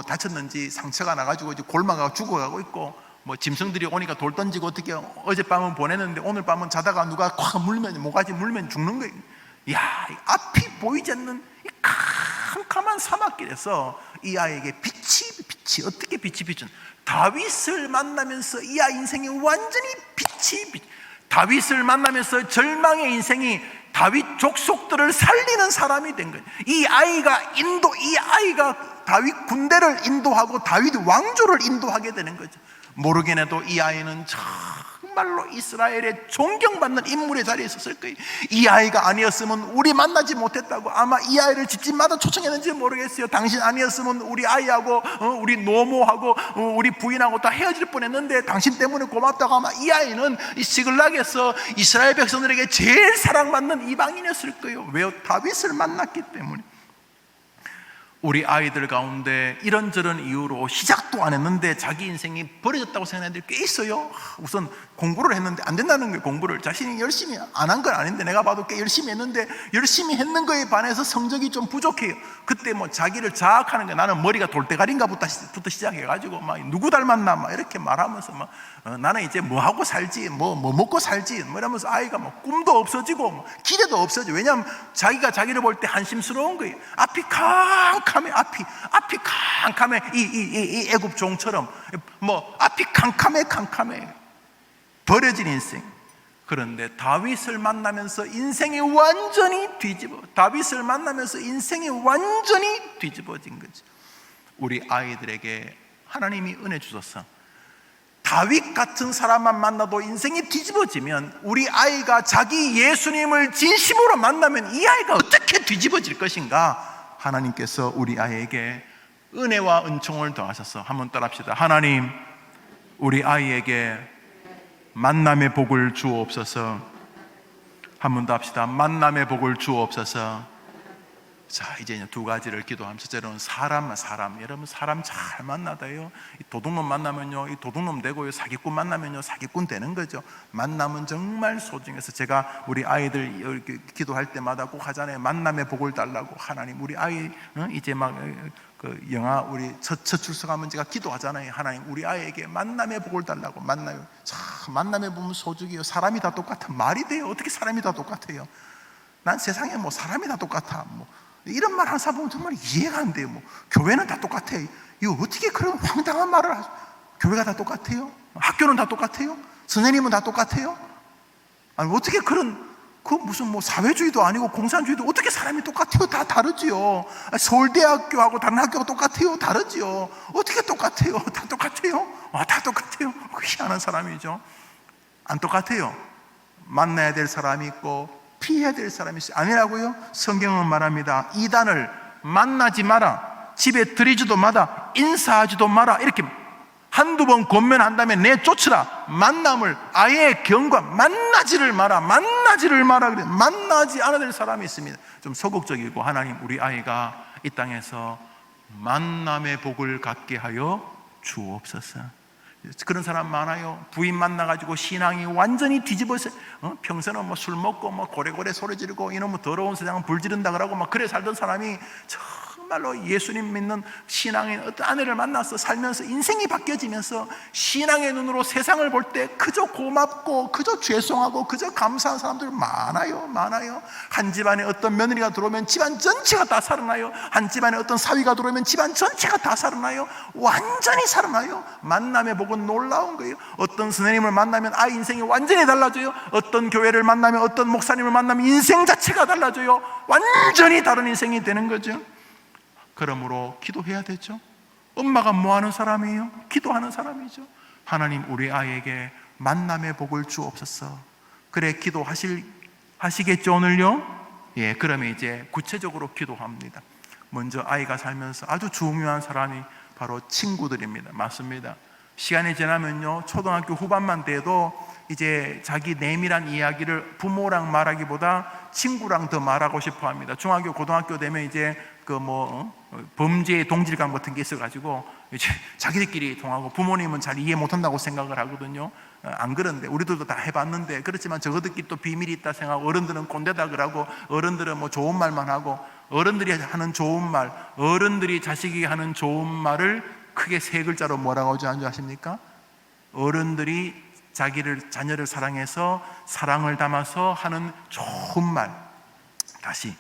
다쳤는지 상처가 나가지고 이제 골마가 죽어가고 있고, 짐승들이 오니까 돌 던지고, 어떻게 어젯밤은 보냈는데 오늘 밤은 자다가 누가 콱 물면, 모가지 물면 죽는 거예요. 야, 앞이 보이지 않는 이 캄캄한 사막길에서 이 아이에게 빛이 어떻게 빛이 비춘, 다윗을 만나면서 이 아이 인생이 완전히 빛이 다윗을 만나면서 절망의 인생이 다윗 족속들을 살리는 사람이 된 거예요. 이 아이가 다윗 군대를 인도하고 다윗 왕조를 인도하게 되는 거죠. 모르긴 해도 이 아이는 정말로 이스라엘의 존경받는 인물의 자리에 있었을 거예요. 이 아이가 아니었으면 우리 만나지 못했다고 아마 이 아이를 집집마다 초청했는지 모르겠어요. 당신 아니었으면 우리 아이하고 우리 노모하고 우리 부인하고 다 헤어질 뻔했는데 당신 때문에 고맙다고 아마 이 아이는 이 시글락에서 이스라엘 백성들에게 제일 사랑받는 이방인이었을 거예요. 왜요? 다윗을 만났기 때문에. 우리 아이들 가운데 이런저런 이유로 시작도 안 했는데 자기 인생이 버려졌다고 생각하는 애들이 꽤 있어요. 우선 공부를 했는데 안 된다는 거예요. 공부를 자신이 열심히 안 한 건 아닌데, 내가 봐도 꽤 열심히 했는데 열심히 했는 거에 반해서 성적이 좀 부족해요. 그때 자기를 자학하는 거예요. 나는 머리가 돌대가리인가부터 시작해가지고 누구 닮았나 이렇게 말하면서 나는 이제 하고 살지, 먹고 살지 이러면서 아이가 꿈도 없어지고 기대도 없어지고. 왜냐하면 자기가 자기를 볼 때 한심스러운 거예요. 앞이 캄캄해. 앞이 캄캄해. 이 애굽 종처럼 앞이 캄캄해. 버려진 인생. 그런데 다윗을 만나면서 인생이 완전히 뒤집어진 거지. 우리 아이들에게 하나님이 은혜 주셔서 다윗 같은 사람만 만나도 인생이 뒤집어지면, 우리 아이가 자기 예수님을 진심으로 만나면 이 아이가 어떻게 뒤집어질 것인가? 하나님께서 우리 아이에게 은혜와 은총을 더하셔서 한번 따라합시다. 하나님, 우리 아이에게 만남의 복을 주옵소서. 한 번 더 합시다. 만남의 복을 주옵소서. 자, 이제 두 가지를 기도하면, 첫째로는 사람. 여러분, 사람 잘 만나다요. 이 도둑놈 만나면요, 이 도둑놈 되고요, 사기꾼 만나면요, 사기꾼 되는 거죠. 만남은 정말 소중해서 제가 우리 아이들 이렇게 기도할 때마다 꼭 하잖아요. 만남의 복을 달라고. 하나님, 우리 아이 이제 막 그 영아 우리 첫 출석하면 제가 기도하잖아요. 하나님, 우리 아이에게 만남의 복을 달라고. 만남의 복은 소중해요. 사람이 다 똑같아. 말이 돼요? 어떻게 사람이 다 똑같아요? 난 세상에 뭐 사람이 다 똑같아. 뭐 이런 말 하는 사람 보면 정말 이해가 안 돼요. 뭐 교회는 다 똑같아. 이거 어떻게 그런 황당한 말을 하죠? 교회가 다 똑같아요? 학교는 다 똑같아요? 선생님은 다 똑같아요? 아니 어떻게 그 무슨 뭐 사회주의도 아니고 공산주의도 어떻게 사람이 똑같아요? 다 다르지요. 서울대학교하고 다른 학교가 똑같아요? 다르지요. 어떻게 똑같아요? 다 똑같아요? 다 똑같아요. 희한한 사람이죠. 안 똑같아요. 만나야 될 사람이 있고 피해야 될 사람이 있어요. 아니라고요? 성경은 말합니다. 이단을 만나지 마라, 집에 들이지도 마라, 인사하지도 마라, 이렇게 한두 번 권면한다면 내쫓으라. 만남을 아예 만나지를 마라. 그래. 만나지 않아야 될 사람이 있습니다. 좀 소극적이고, 하나님, 우리 아이가 이 땅에서 만남의 복을 갖게 하여 주옵소서. 그런 사람 많아요. 부인 만나가지고 신앙이 완전히 뒤집어서 평소는 뭐 술 먹고 뭐 고래고래 소리 지르고 이놈의 더러운 세상은 불 지른다 그러고 막 그래 살던 사람이 정말로 예수님 믿는 신앙인 어떤 아내를 만나서 살면서 인생이 바뀌어지면서 신앙의 눈으로 세상을 볼 때 그저 고맙고 그저 죄송하고 그저 감사한 사람들 많아요. 한 집안에 어떤 며느리가 들어오면 집안 전체가 다 살아나요. 한 집안에 어떤 사위가 들어오면 집안 전체가 다 살아나요. 완전히 살아나요. 만남의 복은 놀라운 거예요. 어떤 선생님을 만나면 아이 인생이 완전히 달라져요. 어떤 교회를 만나면, 어떤 목사님을 만나면 인생 자체가 달라져요. 완전히 다른 인생이 되는 거죠. 그러므로 기도해야 되죠. 엄마가 뭐 하는 사람이에요? 기도하는 사람이죠. 하나님, 우리 아이에게 만남의 복을 주옵소서. 그래, 기도하시겠죠 오늘요? 예, 그러면 이제 구체적으로 기도합니다. 먼저 아이가 살면서 아주 중요한 사람이 바로 친구들입니다. 맞습니다. 시간이 지나면요, 초등학교 후반만 돼도 이제 자기 내밀한 이야기를 부모랑 말하기보다 친구랑 더 말하고 싶어 합니다. 중학교, 고등학교 되면 이제 범죄의 동질감 같은 게 있어가지고 이제 자기들끼리 통하고 부모님은 잘 이해 못한다고 생각을 하거든요. 안 그런데 우리들도 다 해봤는데, 그렇지만 저거들끼리 또 비밀이 있다 생각하고, 어른들은 꼰대다 그러고, 어른들은 뭐 좋은 말만 하고, 어른들이 하는 좋은 말, 어른들이 자식이 하는 좋은 말을 크게 세 글자로 뭐라고 하지 아십니까? 어른들이 자녀를 사랑해서 사랑을 담아서 하는 좋은 말. 다시,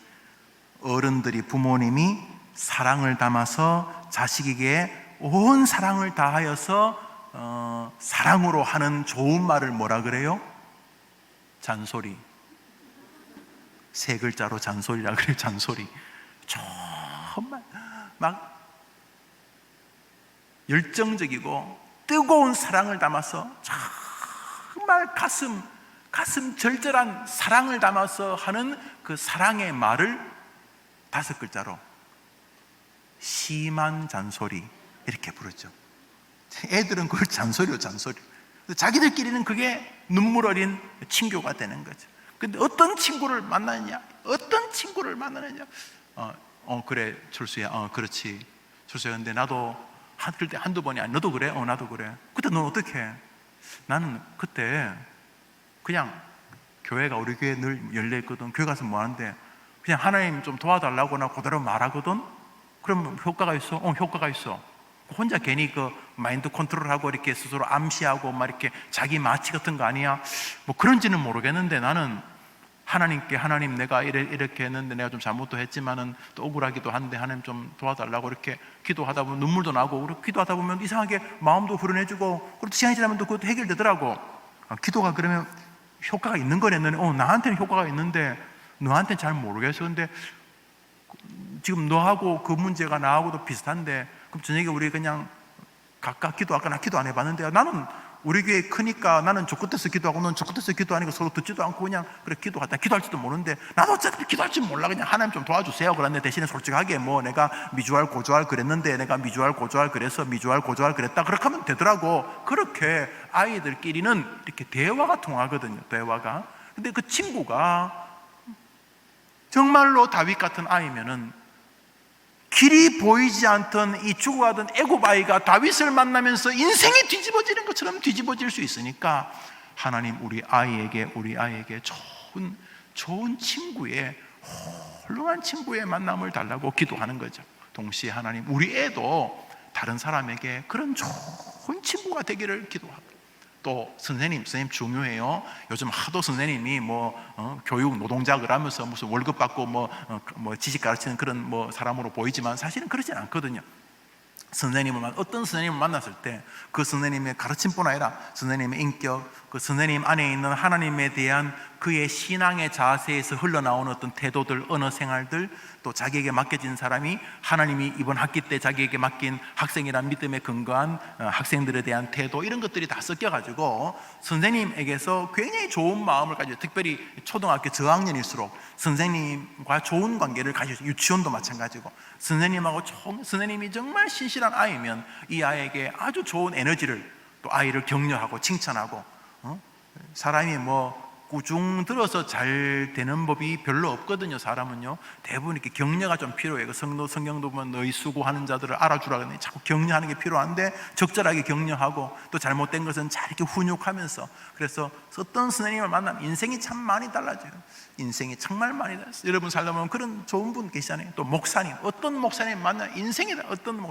어른들이, 부모님이 사랑을 담아서 자식에게 온 사랑을 다하여서 사랑으로 하는 좋은 말을 뭐라 그래요? 잔소리. 세 글자로 잔소리라 그래요. 잔소리. 정말 막 열정적이고 뜨거운 사랑을 담아서 정말 가슴 절절한 사랑을 담아서 하는 그 사랑의 말을 5글자로 심한 잔소리, 이렇게 부르죠. 애들은 그걸 잔소리요, 잔소리. 자기들끼리는 그게 눈물 어린 친교가 되는 거죠. 근데 어떤 친구를 만나느냐? 그래, 철수야. 그렇지. 철수야, 근데 나도 한두 번이 아니, 너도 그래? 나도 그래. 그때 넌 어떻게 해? 나는 그때 그냥 교회가 우리 교회 늘 열려있거든. 교회 가서 뭐 하는데 그냥 하나님 좀 도와달라고 나 그대로 말하거든. 그럼 효과가 있어? 효과가 있어. 혼자 괜히 그 마인드 컨트롤하고 이렇게 스스로 암시하고 막 이렇게 자기 마취 같은 거 아니야? 뭐 그런지는 모르겠는데, 나는 하나님께, 하나님 내가 이렇게 했는데 내가 좀 잘못도 했지만은 또 억울하기도 한데 하나님 좀 도와달라고 이렇게 기도하다 보면 눈물도 나고, 그리고 기도하다 보면 이상하게 마음도 후련해지고, 그리고 시간이 지나면 또 그것도 해결되더라고. 기도가 그러면 효과가 있는 거랬는데, 나한테는 효과가 있는데 너한테는 잘 모르겠어. 근데 지금 너하고 그 문제가 나하고도 비슷한데, 그럼 저녁에 우리 그냥 각각 기도할까? 나 기도 안 해봤는데 나는 우리 교회 크니까 나는 저 끝에서 기도하고 넌 저 끝에서 기도하니까 서로 듣지도 않고 그냥 그래 기도하다. 기도할지도 모르는데 나도 어차피 기도할 줄 몰라. 그냥 하나님 좀 도와주세요. 그런데 대신에 솔직하게 뭐 내가 미주알 고주알 그랬는데 내가 미주알 고주알 그래서 미주알 고주알 그랬다. 그렇게 하면 되더라고. 그렇게 아이들끼리는 이렇게 대화가 통하거든요. 대화가. 근데 그 친구가 정말로 다윗 같은 아이면은 길이 보이지 않던 이 죽어가던 애굽 아이가 다윗을 만나면서 인생이 뒤집어지는 것처럼 뒤집어질 수 있으니까 하나님 우리 아이에게 좋은 친구의 훌륭한 친구의 만남을 달라고 기도하는 거죠. 동시에 하나님 우리 애도 다른 사람에게 그런 좋은 친구가 되기를 기도합니다. 또 선생님 중요해요. 요즘 하도 선생님이 교육 노동자를 하면서 무슨 월급 받고 지식 가르치는 그런 사람으로 보이지만 사실은 그렇진 않거든요. 어떤 선생님을 만났을 때 그 선생님의 가르침뿐 아니라 선생님의 인격, 그 선생님 안에 있는 하나님에 대한 그의 신앙의 자세에서 흘러나오는 어떤 태도들, 언어 생활들, 또 자기에게 맡겨진 사람이 하나님이 이번 학기 때 자기에게 맡긴 학생이란 믿음에 근거한 학생들에 대한 태도, 이런 것들이 다 섞여가지고 선생님에게서 굉장히 좋은 마음을 가지고, 특별히 초등학교 저학년일수록 선생님과 좋은 관계를 가지고, 유치원도 마찬가지고 선생님이 정말 신실한 아이면 이 아이에게 아주 좋은 에너지를, 또 아이를 격려하고 칭찬하고, 사람이 꾸중 들어서 잘 되는 법이 별로 없거든요. 사람은요, 대부분 이렇게 격려가 좀 필요해요. 성경도 보면 너희 수고하는 자들을 알아주라 그러는데 자꾸 격려하는 게 필요한데, 적절하게 격려하고 또 잘못된 것은 잘 이렇게 훈육하면서, 그래서 어떤 선생님을 만나면 인생이 참 많이 달라져요. 인생이 정말 많이 달라져요. 여러분 살다 보면 그런 좋은 분 계시잖아요. 또 목사님, 어떤 목사님 만나 인생이 어떤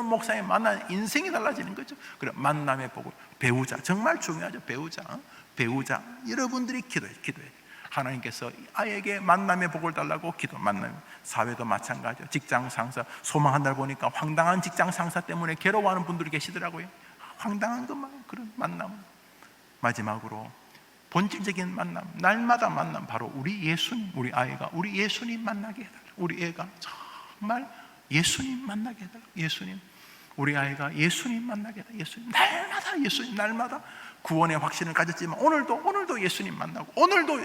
목사님 만나 인생이 달라지는 거죠. 그래, 만남의 복을, 배우자 정말 중요하죠. 배우자 여러분들이 기도해. 하나님께서 아이에게 만남의 복을 달라고 만남. 사회도 마찬가지죠. 직장 상사, 소망한 날 보니까 황당한 직장 상사 때문에 괴로워하는 분들이 계시더라고요. 황당한 것만, 그런 만남. 마지막으로 본질적인 만남, 날마다 만남, 바로 우리 예수님, 우리 아이가 우리 예수님 만나게 해달라. 우리 애가 정말 예수님 만나게 해달라. 예수님, 우리 아이가 예수님 만나게 해달라. 예수님, 날마다 예수님, 날마다 구원의 확신을 가졌지만 오늘도 예수님 만나고, 오늘도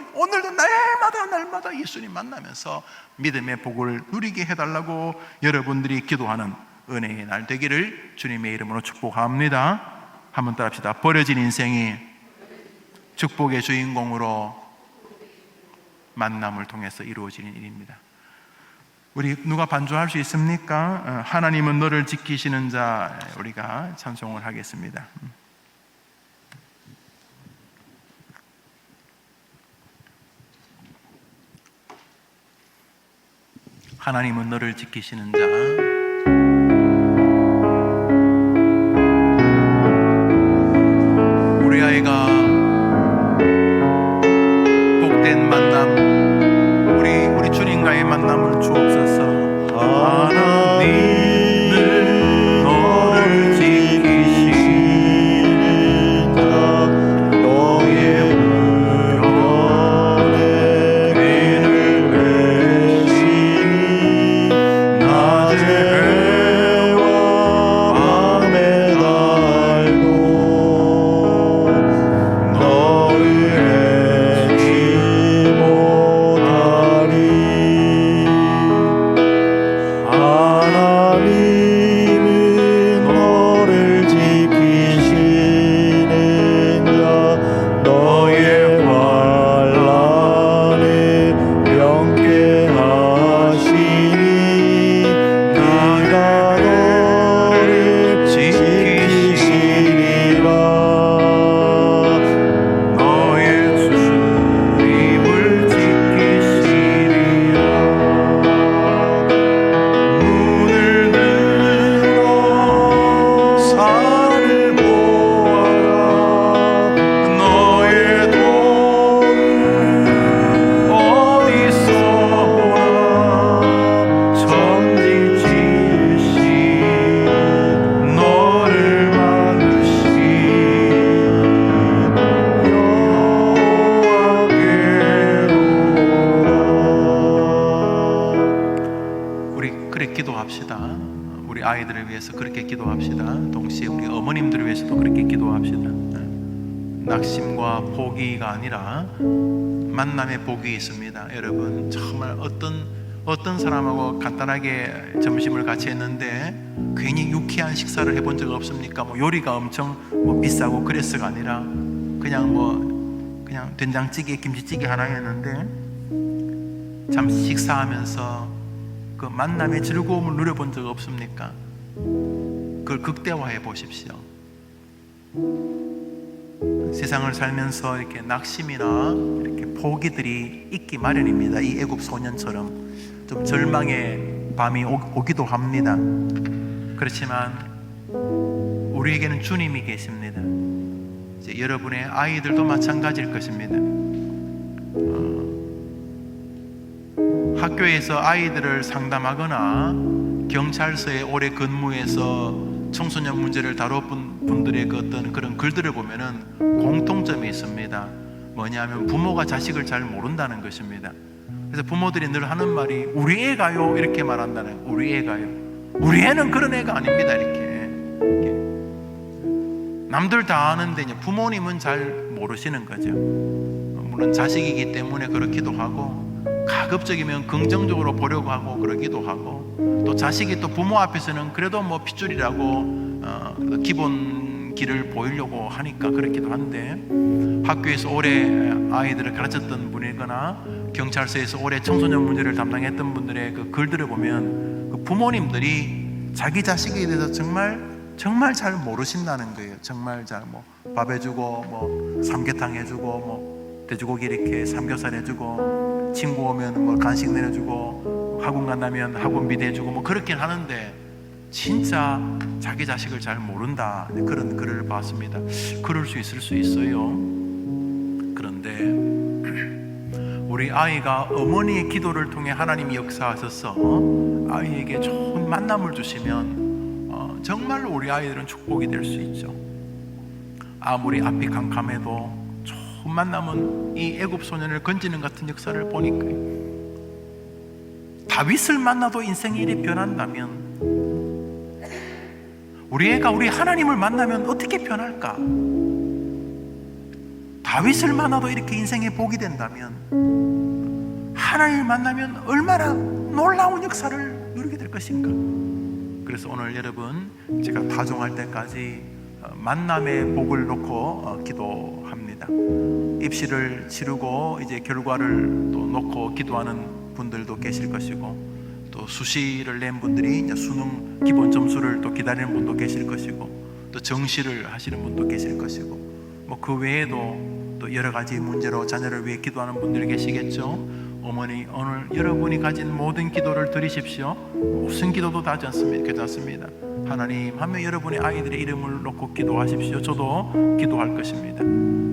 날마다 예수님 만나면서 믿음의 복을 누리게 해달라고 여러분들이 기도하는 은혜의 날 되기를 주님의 이름으로 축복합니다. 한번 따라합시다. 버려진 인생이 축복의 주인공으로 만남을 통해서 이루어지는 일입니다. 우리 누가 반주할 수 있습니까? 하나님은 너를 지키시는 자, 우리가 찬송을 하겠습니다. 하나님은 너를 지키시는 자. 우리 아이가 복된 만남, 우리 주님과의 만남을 주옵소서. 하나님은 너를 지키시는 자, 너의 우편에 귀를 베시니 낮에 해와 밤에 달고 너를 해치 못하리. 아이들을 위해서 그렇게 기도합시다. 동시에 우리 어머님들을 위해서도 그렇게 기도합시다. 낙심과 포기가 아니라 만남의 복이 있습니다. 여러분, 정말 어떤 사람하고 간단하게 점심을 같이 했는데 괜히 유쾌한 식사를 해본 적 없습니까? 뭐 요리가 엄청 비싸고 그래서가 아니라 그냥 된장찌개, 김치찌개 하나 했는데 잠시 식사하면서 그 만남의 즐거움을 누려본 적 없습니까? 그걸 극대화해 보십시오. 세상을 살면서 이렇게 낙심이나 이렇게 포기들이 있기 마련입니다. 이 애굽 소년처럼 좀 절망의 밤이 오기도 합니다. 그렇지만 우리에게는 주님이 계십니다. 이제 여러분의 아이들도 마찬가지일 것입니다. 학교에서 아이들을 상담하거나 경찰서에 오래 근무해서 청소년 문제를 다뤄본 분들의 그 어떤 그런 글들을 보면은 공통점이 있습니다. 뭐냐면 부모가 자식을 잘 모른다는 것입니다. 그래서 부모들이 늘 하는 말이 우리 애가요 이렇게 말한다는 거예요. 우리 애가요. 우리 애는 그런 애가 아닙니다. 이렇게 남들 다 아는데 부모님은 잘 모르시는 거죠. 물론 자식이기 때문에 그렇기도 하고 가급적이면 긍정적으로 보려고 하고 그러기도 하고 또 자식이 또 부모 앞에서는 그래도 핏줄이라고 기본 길을 보이려고 하니까 그렇기도 한데 학교에서 오래 아이들을 가르쳤던 분이거나 경찰서에서 오래 청소년 문제를 담당했던 분들의 그 글들을 보면 그 부모님들이 자기 자식에 대해서 정말 잘 모르신다는 거예요. 정말 잘 밥 해주고 삼계탕 해주고 돼지고기 이렇게 삼겹살 해주고 친구 오면 간식 내려주고 학원 간다면 학원비 대주고 그렇긴 하는데 진짜 자기 자식을 잘 모른다 그런 글을 봤습니다. 그럴 수 있을 수 있어요. 그런데 우리 아이가 어머니의 기도를 통해 하나님이 역사하셔서 아이에게 좋은 만남을 주시면 정말로 우리 아이들은 축복이 될 수 있죠. 아무리 앞이 캄캄해도 좋은 만남은 이 애굽 소년을 건지는 같은 역사를 보니까 다윗을 만나도 인생이 이리 변한다면 우리 애가 우리 하나님을 만나면 어떻게 변할까? 다윗을 만나도 이렇게 인생의 복이 된다면 하나님을 만나면 얼마나 놀라운 역사를 누리게 될 것인가? 그래서 오늘 여러분 제가 다종할 때까지 만남의 복을 놓고 기도합니다. 입시를 치르고 이제 결과를 또 놓고 기도하는 분들도 계실 것이고 또 수시를 낸 분들이 이제 수능 기본 점수를 또 기다리는 분도 계실 것이고 또 정시를 하시는 분도 계실 것이고 그 외에도 또 여러 가지 문제로 자녀를 위해 기도하는 분들이 계시겠죠. 어머니 오늘 여러분이 가진 모든 기도를 드리십시오. 무슨 기도도 다 괜찮습니다. 하나님 하면 여러분의 아이들의 이름을 놓고 기도하십시오. 저도 기도할 것입니다.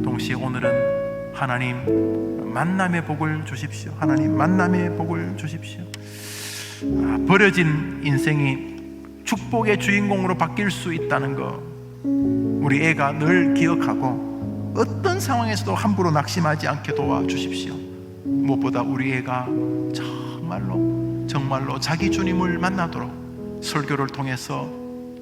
동시에 오늘은 하나님 만남의 복을 주십시오. 하나님 만남의 복을 주십시오. 버려진 인생이 축복의 주인공으로 바뀔 수 있다는 거 우리 애가 늘 기억하고 어떤 상황에서도 함부로 낙심하지 않게 도와주십시오. 무엇보다 우리 애가 정말로 자기 주님을 만나도록 설교를 통해서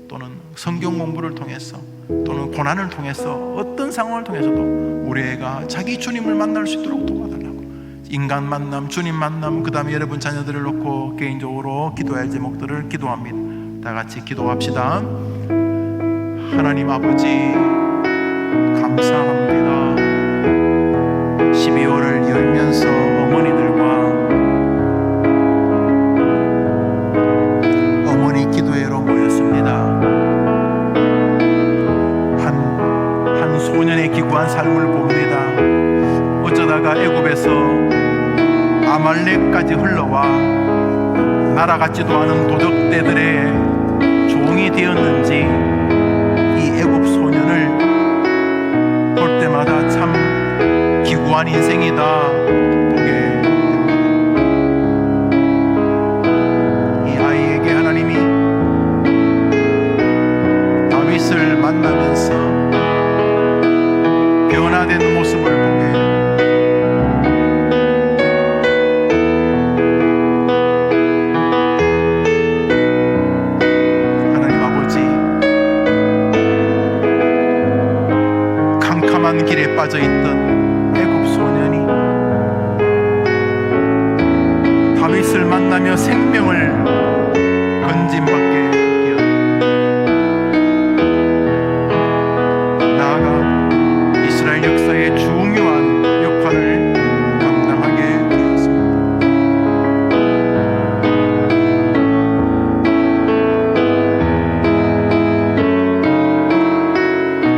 또는 성경 공부를 통해서 또는 고난을 통해서 어떤 상황을 통해서도 우리 애가 자기 주님을 만날 수 있도록 도와달라고 인간 만남, 주님 만남, 그 다음에 여러분 자녀들을 놓고 개인적으로 기도할 제목들을 기도합니다. 다 같이 기도합시다. 하나님 아버지 감사합니다. 12월을 열면서 어머니 기도회로 모였습니다. 한 소년의 기구한 삶을 봅니다. 어쩌다가 애굽에서 아말렉까지 흘러와 나라 같지도 않은 도적대들의 종이 되었는지 이 애굽 소년을 볼 때마다 참 기구한 인생이다 보게 됩니다. 이 아이에게 하나님이 다윗을 만나면서 변화된 모습을 보게 하나님 만나며 생명을 건짐받게 되었다. 나아가 이스라엘 역사의 중요한 역할을 감당하게 되었습니다.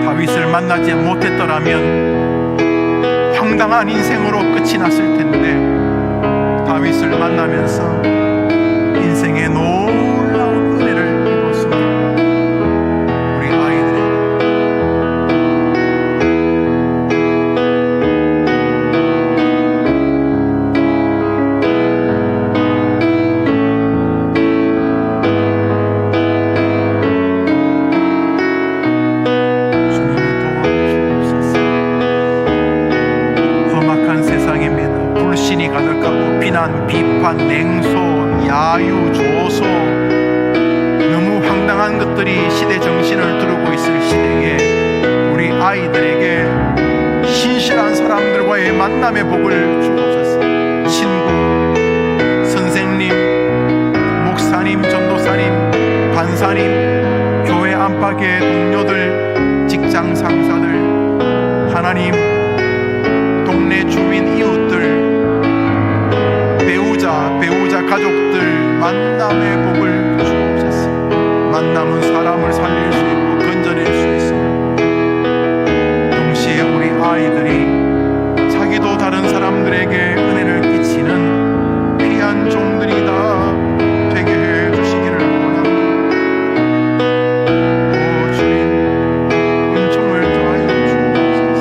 다윗을 만나지 못했더라면 황당한 인생으로 끝이 났을 텐데, 다윗을 만나면서 인생의 놀라운 은혜를 입었습니다. 우리 아이들에게 주님이 도와주옵소서. 험악한 세상입니다. 불신이 가득하고 비난, 비판, 냉소, 야유, 조소, 너무 황당한 것들이 시대 정신을 두르고 있을 시대에 우리 아이들에게 신실한 사람들과의 만남의 복을 주옵소서. 친구, 선생님, 목사님, 전도사님, 간사님, 교회 안팎의 동료들, 직장 상사들, 하나님, 동네 주민, 이웃들, 배우자 가족들 만남의 복을 주옵소서. 만남은 사람을 살릴 수 있고 건져낼 수 있습니다. 동시에 우리 아이들이 자기도 다른 사람들에게 은혜를 끼치는 귀한 종들이다 되게 해 주시기를 원합니다. 오 주님, 은총을 더하여 주옵소서.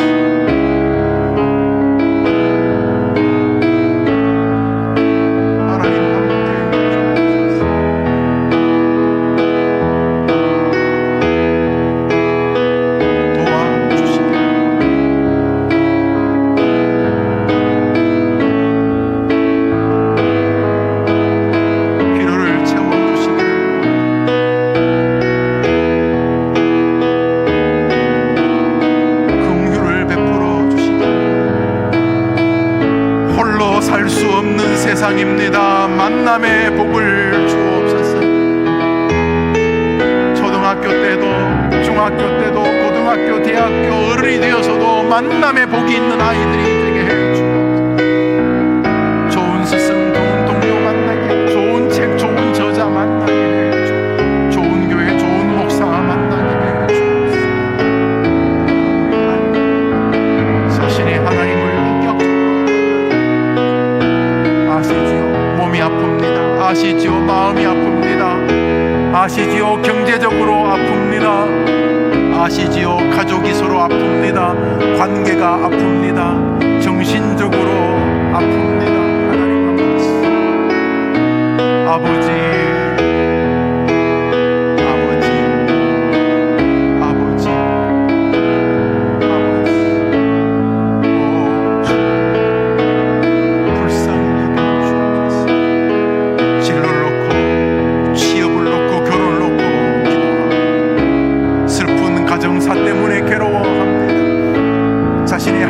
하나님 세상입니다. 만남의 복을 주옵소서. 초등학교 때도, 중학교 때도, 고등학교, 대학교, 어른이 되어서도 만남의 복이 있는 아이들이 되게 해 주옵소서. 좋은 스승, 좋은 동료 만나게, 좋은 책, 좋은 저자 만나게 해 주옵소서. 좋은 교회, 좋은 목사 만나게 해 주옵소서. 자신의 하나님을 아시지요? 몸이 아픕니다. 아시지요? 마음이 아픕니다. 아시지요? 경제적으로 아픕니다. 아시지요? 가족이 서로 아픕니다. 관계가 아픕니다. 정신적으로 아픕니다. 하나님 아버지,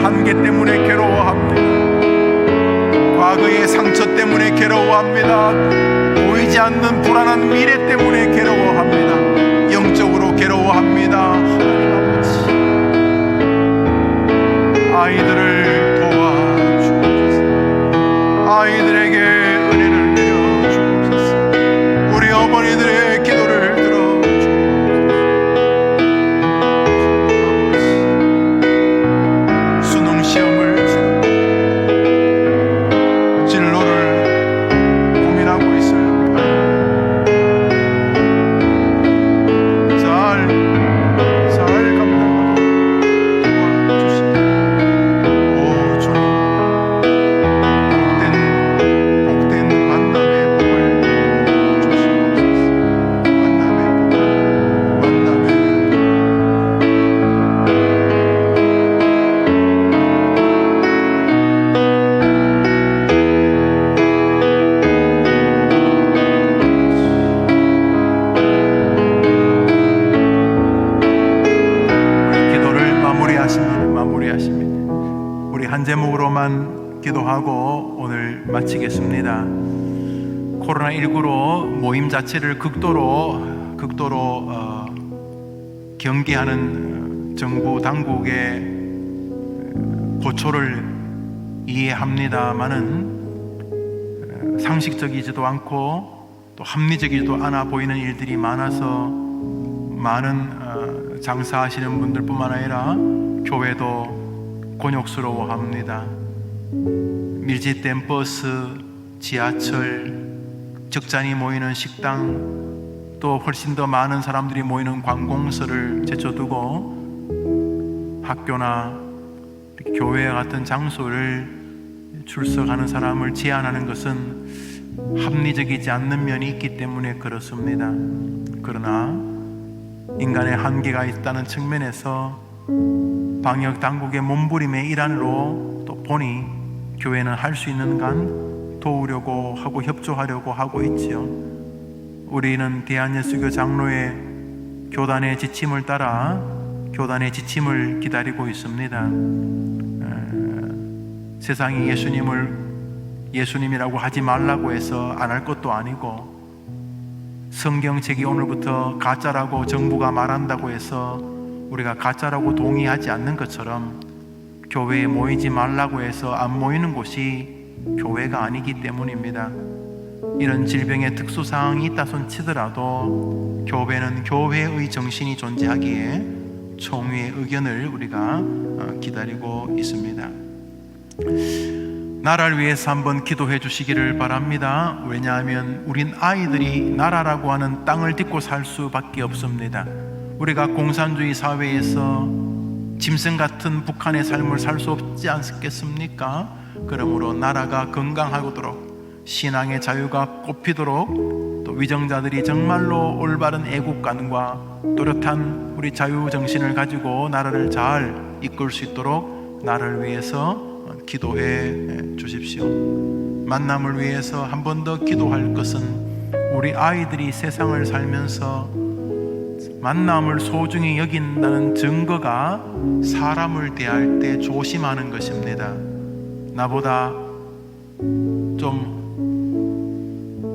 한계 때문에 괴로워합니다. 과거의 상처 때문에 괴로워합니다. 보이지 않는 불안한 미래 때문에 괴로워합니다. 영적으로 괴로워합니다. 하나님 아버지, 아이들을 도와주옵소서. 아이들에게 은혜를 내려주옵소서. 우리 어머니들의 기도를 들어 한 제목으로만 기도하고 오늘 마치겠습니다. 코로나19로 모임 자체를 극도로 경계하는 정부 당국의 고초를 이해합니다마는 상식적이지도 않고 또 합리적이지도 않아 보이는 일들이 많아서 많은 장사하시는 분들뿐만 아니라 교회도 곤욕스러워합니다. 밀집된 버스, 지하철, 적잖이 모이는 식당, 또 훨씬 더 많은 사람들이 모이는 관공서를 제쳐두고 학교나 교회 같은 장소를 출석하는 사람을 제한하는 것은 합리적이지 않는 면이 있기 때문에 그렇습니다. 그러나 인간의 한계가 있다는 측면에서 방역 당국의 몸부림의 일환으로 또 보니 교회는 할 수 있는 간 도우려고 하고 협조하려고 하고 있지요. 우리는 대한예수교 장로의 교단의 지침을 따라 교단의 지침을 기다리고 있습니다. 세상이 예수님이라고 하지 말라고 해서 안 할 것도 아니고, 성경책이 오늘부터 가짜라고 정부가 말한다고 해서 우리가 가짜라고 동의하지 않는 것처럼 교회에 모이지 말라고 해서 안 모이는 곳이 교회가 아니기 때문입니다. 이런 질병의 특수사항이 있다 손 치더라도 교회는 교회의 정신이 존재하기에 총회의 의견을 우리가 기다리고 있습니다. 나라를 위해서 한번 기도해 주시기를 바랍니다. 왜냐하면 우린 아이들이 나라라고 하는 땅을 딛고 살 수밖에 없습니다. 우리가 공산주의 사회에서 짐승 같은 북한의 삶을 살 수 없지 않겠습니까? 그러므로 나라가 건강하도록, 신앙의 자유가 꽃피도록, 또 위정자들이 정말로 올바른 애국관과 또렷한 우리 자유정신을 가지고 나라를 잘 이끌 수 있도록 나라를 위해서 기도해 주십시오. 만남을 위해서 한 번 더 기도할 것은 우리 아이들이 세상을 살면서 만남을 소중히 여긴다는 증거가 사람을 대할 때 조심하는 것입니다. 나보다 좀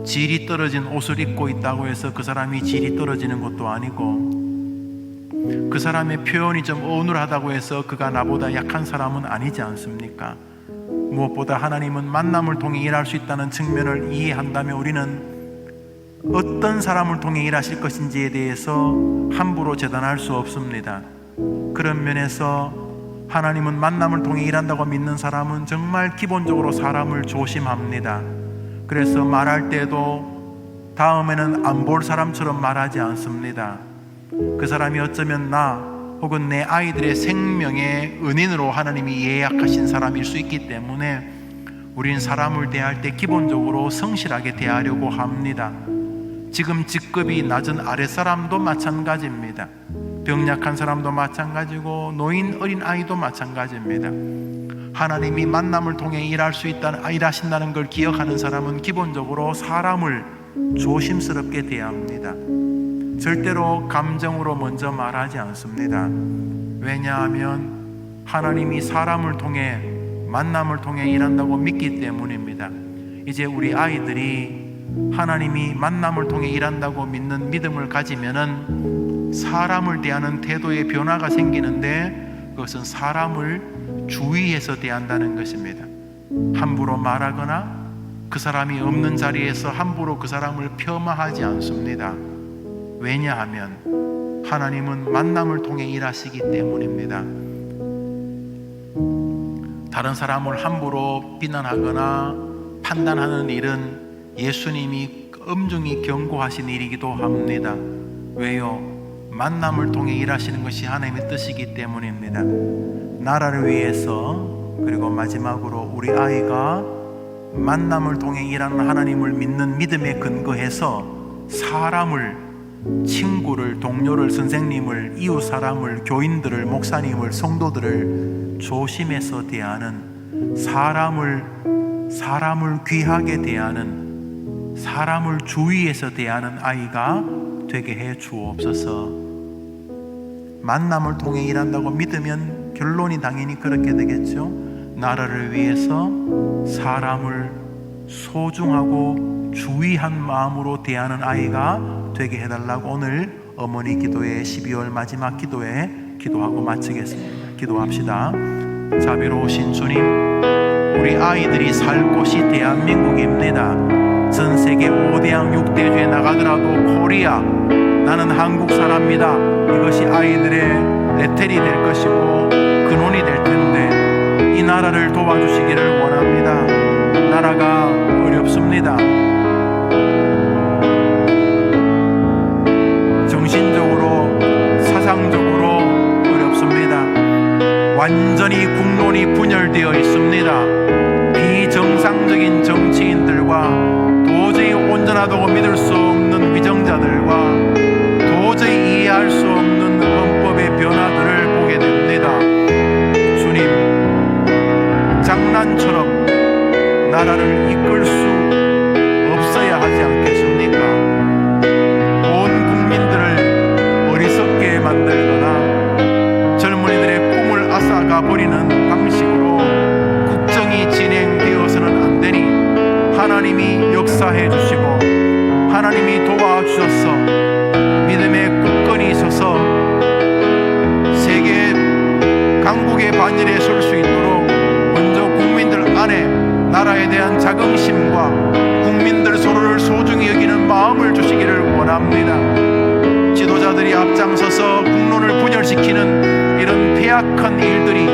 질이 떨어진 옷을 입고 있다고 해서 그 사람이 질이 떨어지는 것도 아니고, 그 사람의 표현이 좀 어눌하다고 해서 그가 나보다 약한 사람은 아니지 않습니까? 무엇보다 하나님은 만남을 통해 일할 수 있다는 측면을 이해한다면 우리는 어떤 사람을 통해 일하실 것인지에 대해서 함부로 재단할 수 없습니다. 그런 면에서 하나님은 만남을 통해 일한다고 믿는 사람은 정말 기본적으로 사람을 조심합니다. 그래서 말할 때도 다음에는 안 볼 사람처럼 말하지 않습니다. 그 사람이 어쩌면 나 혹은 내 아이들의 생명의 은인으로 하나님이 예약하신 사람일 수 있기 때문에 우린 사람을 대할 때 기본적으로 성실하게 대하려고 합니다. 지금 직급이 낮은 아랫사람도 마찬가지입니다. 병약한 사람도 마찬가지고 노인 어린 아이도 마찬가지입니다. 하나님이 만남을 통해 일하신다는 걸 기억하는 사람은 기본적으로 사람을 조심스럽게 대합니다. 절대로 감정으로 먼저 말하지 않습니다. 왜냐하면 하나님이 사람을 통해 만남을 통해 일한다고 믿기 때문입니다. 이제 우리 아이들이 하나님이 만남을 통해 일한다고 믿는 믿음을 가지면은 사람을 대하는 태도의 변화가 생기는데, 그것은 사람을 주의해서 대한다는 것입니다. 함부로 말하거나 그 사람이 없는 자리에서 함부로 그 사람을 폄하하지 않습니다. 왜냐하면 하나님은 만남을 통해 일하시기 때문입니다. 다른 사람을 함부로 비난하거나 판단하는 일은 예수님이 엄중히 경고하신 일이기도 합니다. 왜요? 만남을 통해 일하시는 것이 하나님의 뜻이기 때문입니다. 나라를 위해서, 그리고 마지막으로 우리 아이가 만남을 통해 일하는 하나님을 믿는 믿음에 근거해서 사람을, 친구를, 동료를, 선생님을, 이웃 사람을, 교인들을, 목사님을, 성도들을 조심해서 대하는, 사람을 귀하게 대하는, 사람을 주의해서 대하는 아이가 되게 해 주옵소서. 만남을 통해 일한다고 믿으면 결론이 당연히 그렇게 되겠죠. 나라를 위해서 사람을 소중하고 주의한 마음으로 대하는 아이가 되게 해달라고 오늘 어머니 기도회 12월 마지막 기도에 기도하고 마치겠습니다. 기도합시다. 자비로우신 주님, 우리 아이들이 살 곳이 대한민국입니다. 전 세계 5대양 6대주에 나가더라도 코리아, 나는 한국 사람이다. 이것이 아이들의 레텔이 될 것이고 근원이 될 텐데 이 나라를 도와주시기를 원합니다. 나라가 어렵습니다. 정신적으로, 사상적으로 어렵습니다. 완전히 국론이 분열되어 있습니다. 비정상적인 정치인들과 도저히 온전하다고 믿을 수 없는 위정자들과 도저히 이해할 수 없는 헌법의 변화들을 보게 됩니다. 주님, 장난처럼 나라를 이끌 수 없어야 하지 않겠습니까? 온 국민들을 어리석게 만들거나 젊은이들의 꿈을 앗아가 버리는 방식으로 국정이 진행되어서는 안 되니 하나님이 역사해 주시고 하나님이 도와주셔서 믿음의 굳건히 서서 세계 강국의 반열에 설 수 있도록 먼저 국민들 안에 나라에 대한 자긍심과 국민들 서로를 소중히 여기는 마음을 주시기를 원합니다. 지도자들이 앞장서서 국론을 분열시키는 이런 폐악한 일들이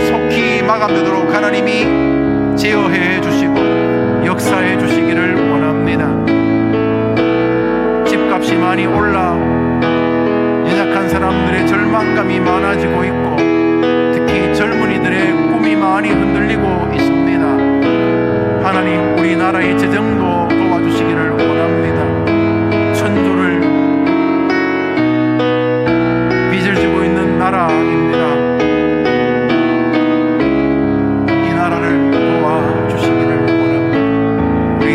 속히 마감되도록 하나님이 제어해 주시고 역사해 주시기를 원합니다. 집값이 많이 올라 연약한 사람들의 절망감이 많아지고 있고 특히 젊은이들의 꿈이 많이 흔들리고 있습니다. 하나님, 우리나라의 재정도 도와주시기를 원합니다. 천조를 빚을 지고 있는 나라입니다. 이 나라를 도와주시기를 원합니다.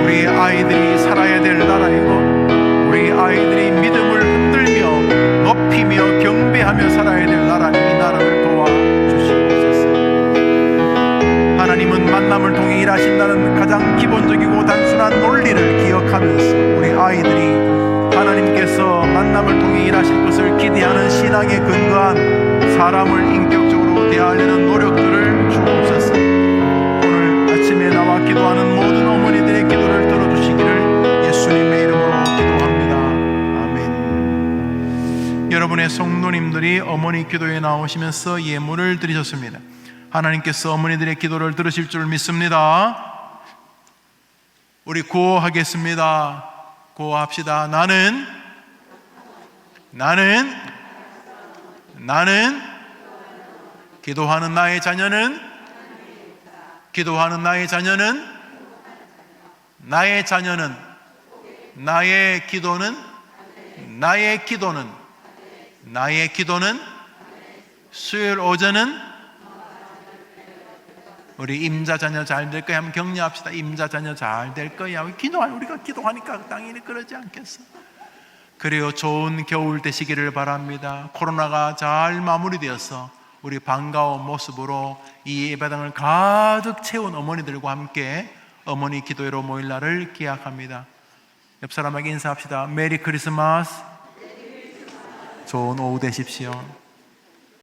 우리 아이들이 살아야 될 나라이고 우리 아이들이 믿음을 흔들며 높이며 경배하며 살아야 될 나라니 이 나라를 도와주시옵소서. 하나님은 만남을 통해 일하신다는 가장 기본적이고 단순한 논리를 기억하면서 우리 아이들이 하나님께서 만남을 통해 일하실 것을 기대하는 신앙에 근거한 사람을 인격적으로 대하려는 노력들을 주옵소서. 오늘 아침에 나와 기도하는 모든 어머니들의 기도를 들어주시기를 예수님의 이름으로 기도합니다. 아멘. 여러분의 성도님들이 어머니 기도에 나오시면서 예물을 드리셨습니다. 하나님께서 어머니들의 기도를 들으실 줄 믿습니다. 우리 구호하겠습니다. 구호합시다. 나는 기도하는 나의 자녀는 나의 기도는 수요일 오전은 우리 임자 자녀 잘 될 거야. 한번 격려합시다. 임자 자녀 잘 될 거야. 우리가 기도하니까 당연히 그러지 않겠어. 그래요. 좋은 겨울 되시기를 바랍니다. 코로나가 잘 마무리되어서 우리 반가운 모습으로 이 예배당을 가득 채운 어머니들과 함께 어머니 기도회로 모일 날을 기약합니다. 옆 사람에게 인사합시다. 메리 크리스마스. 좋은 오후 되십시오.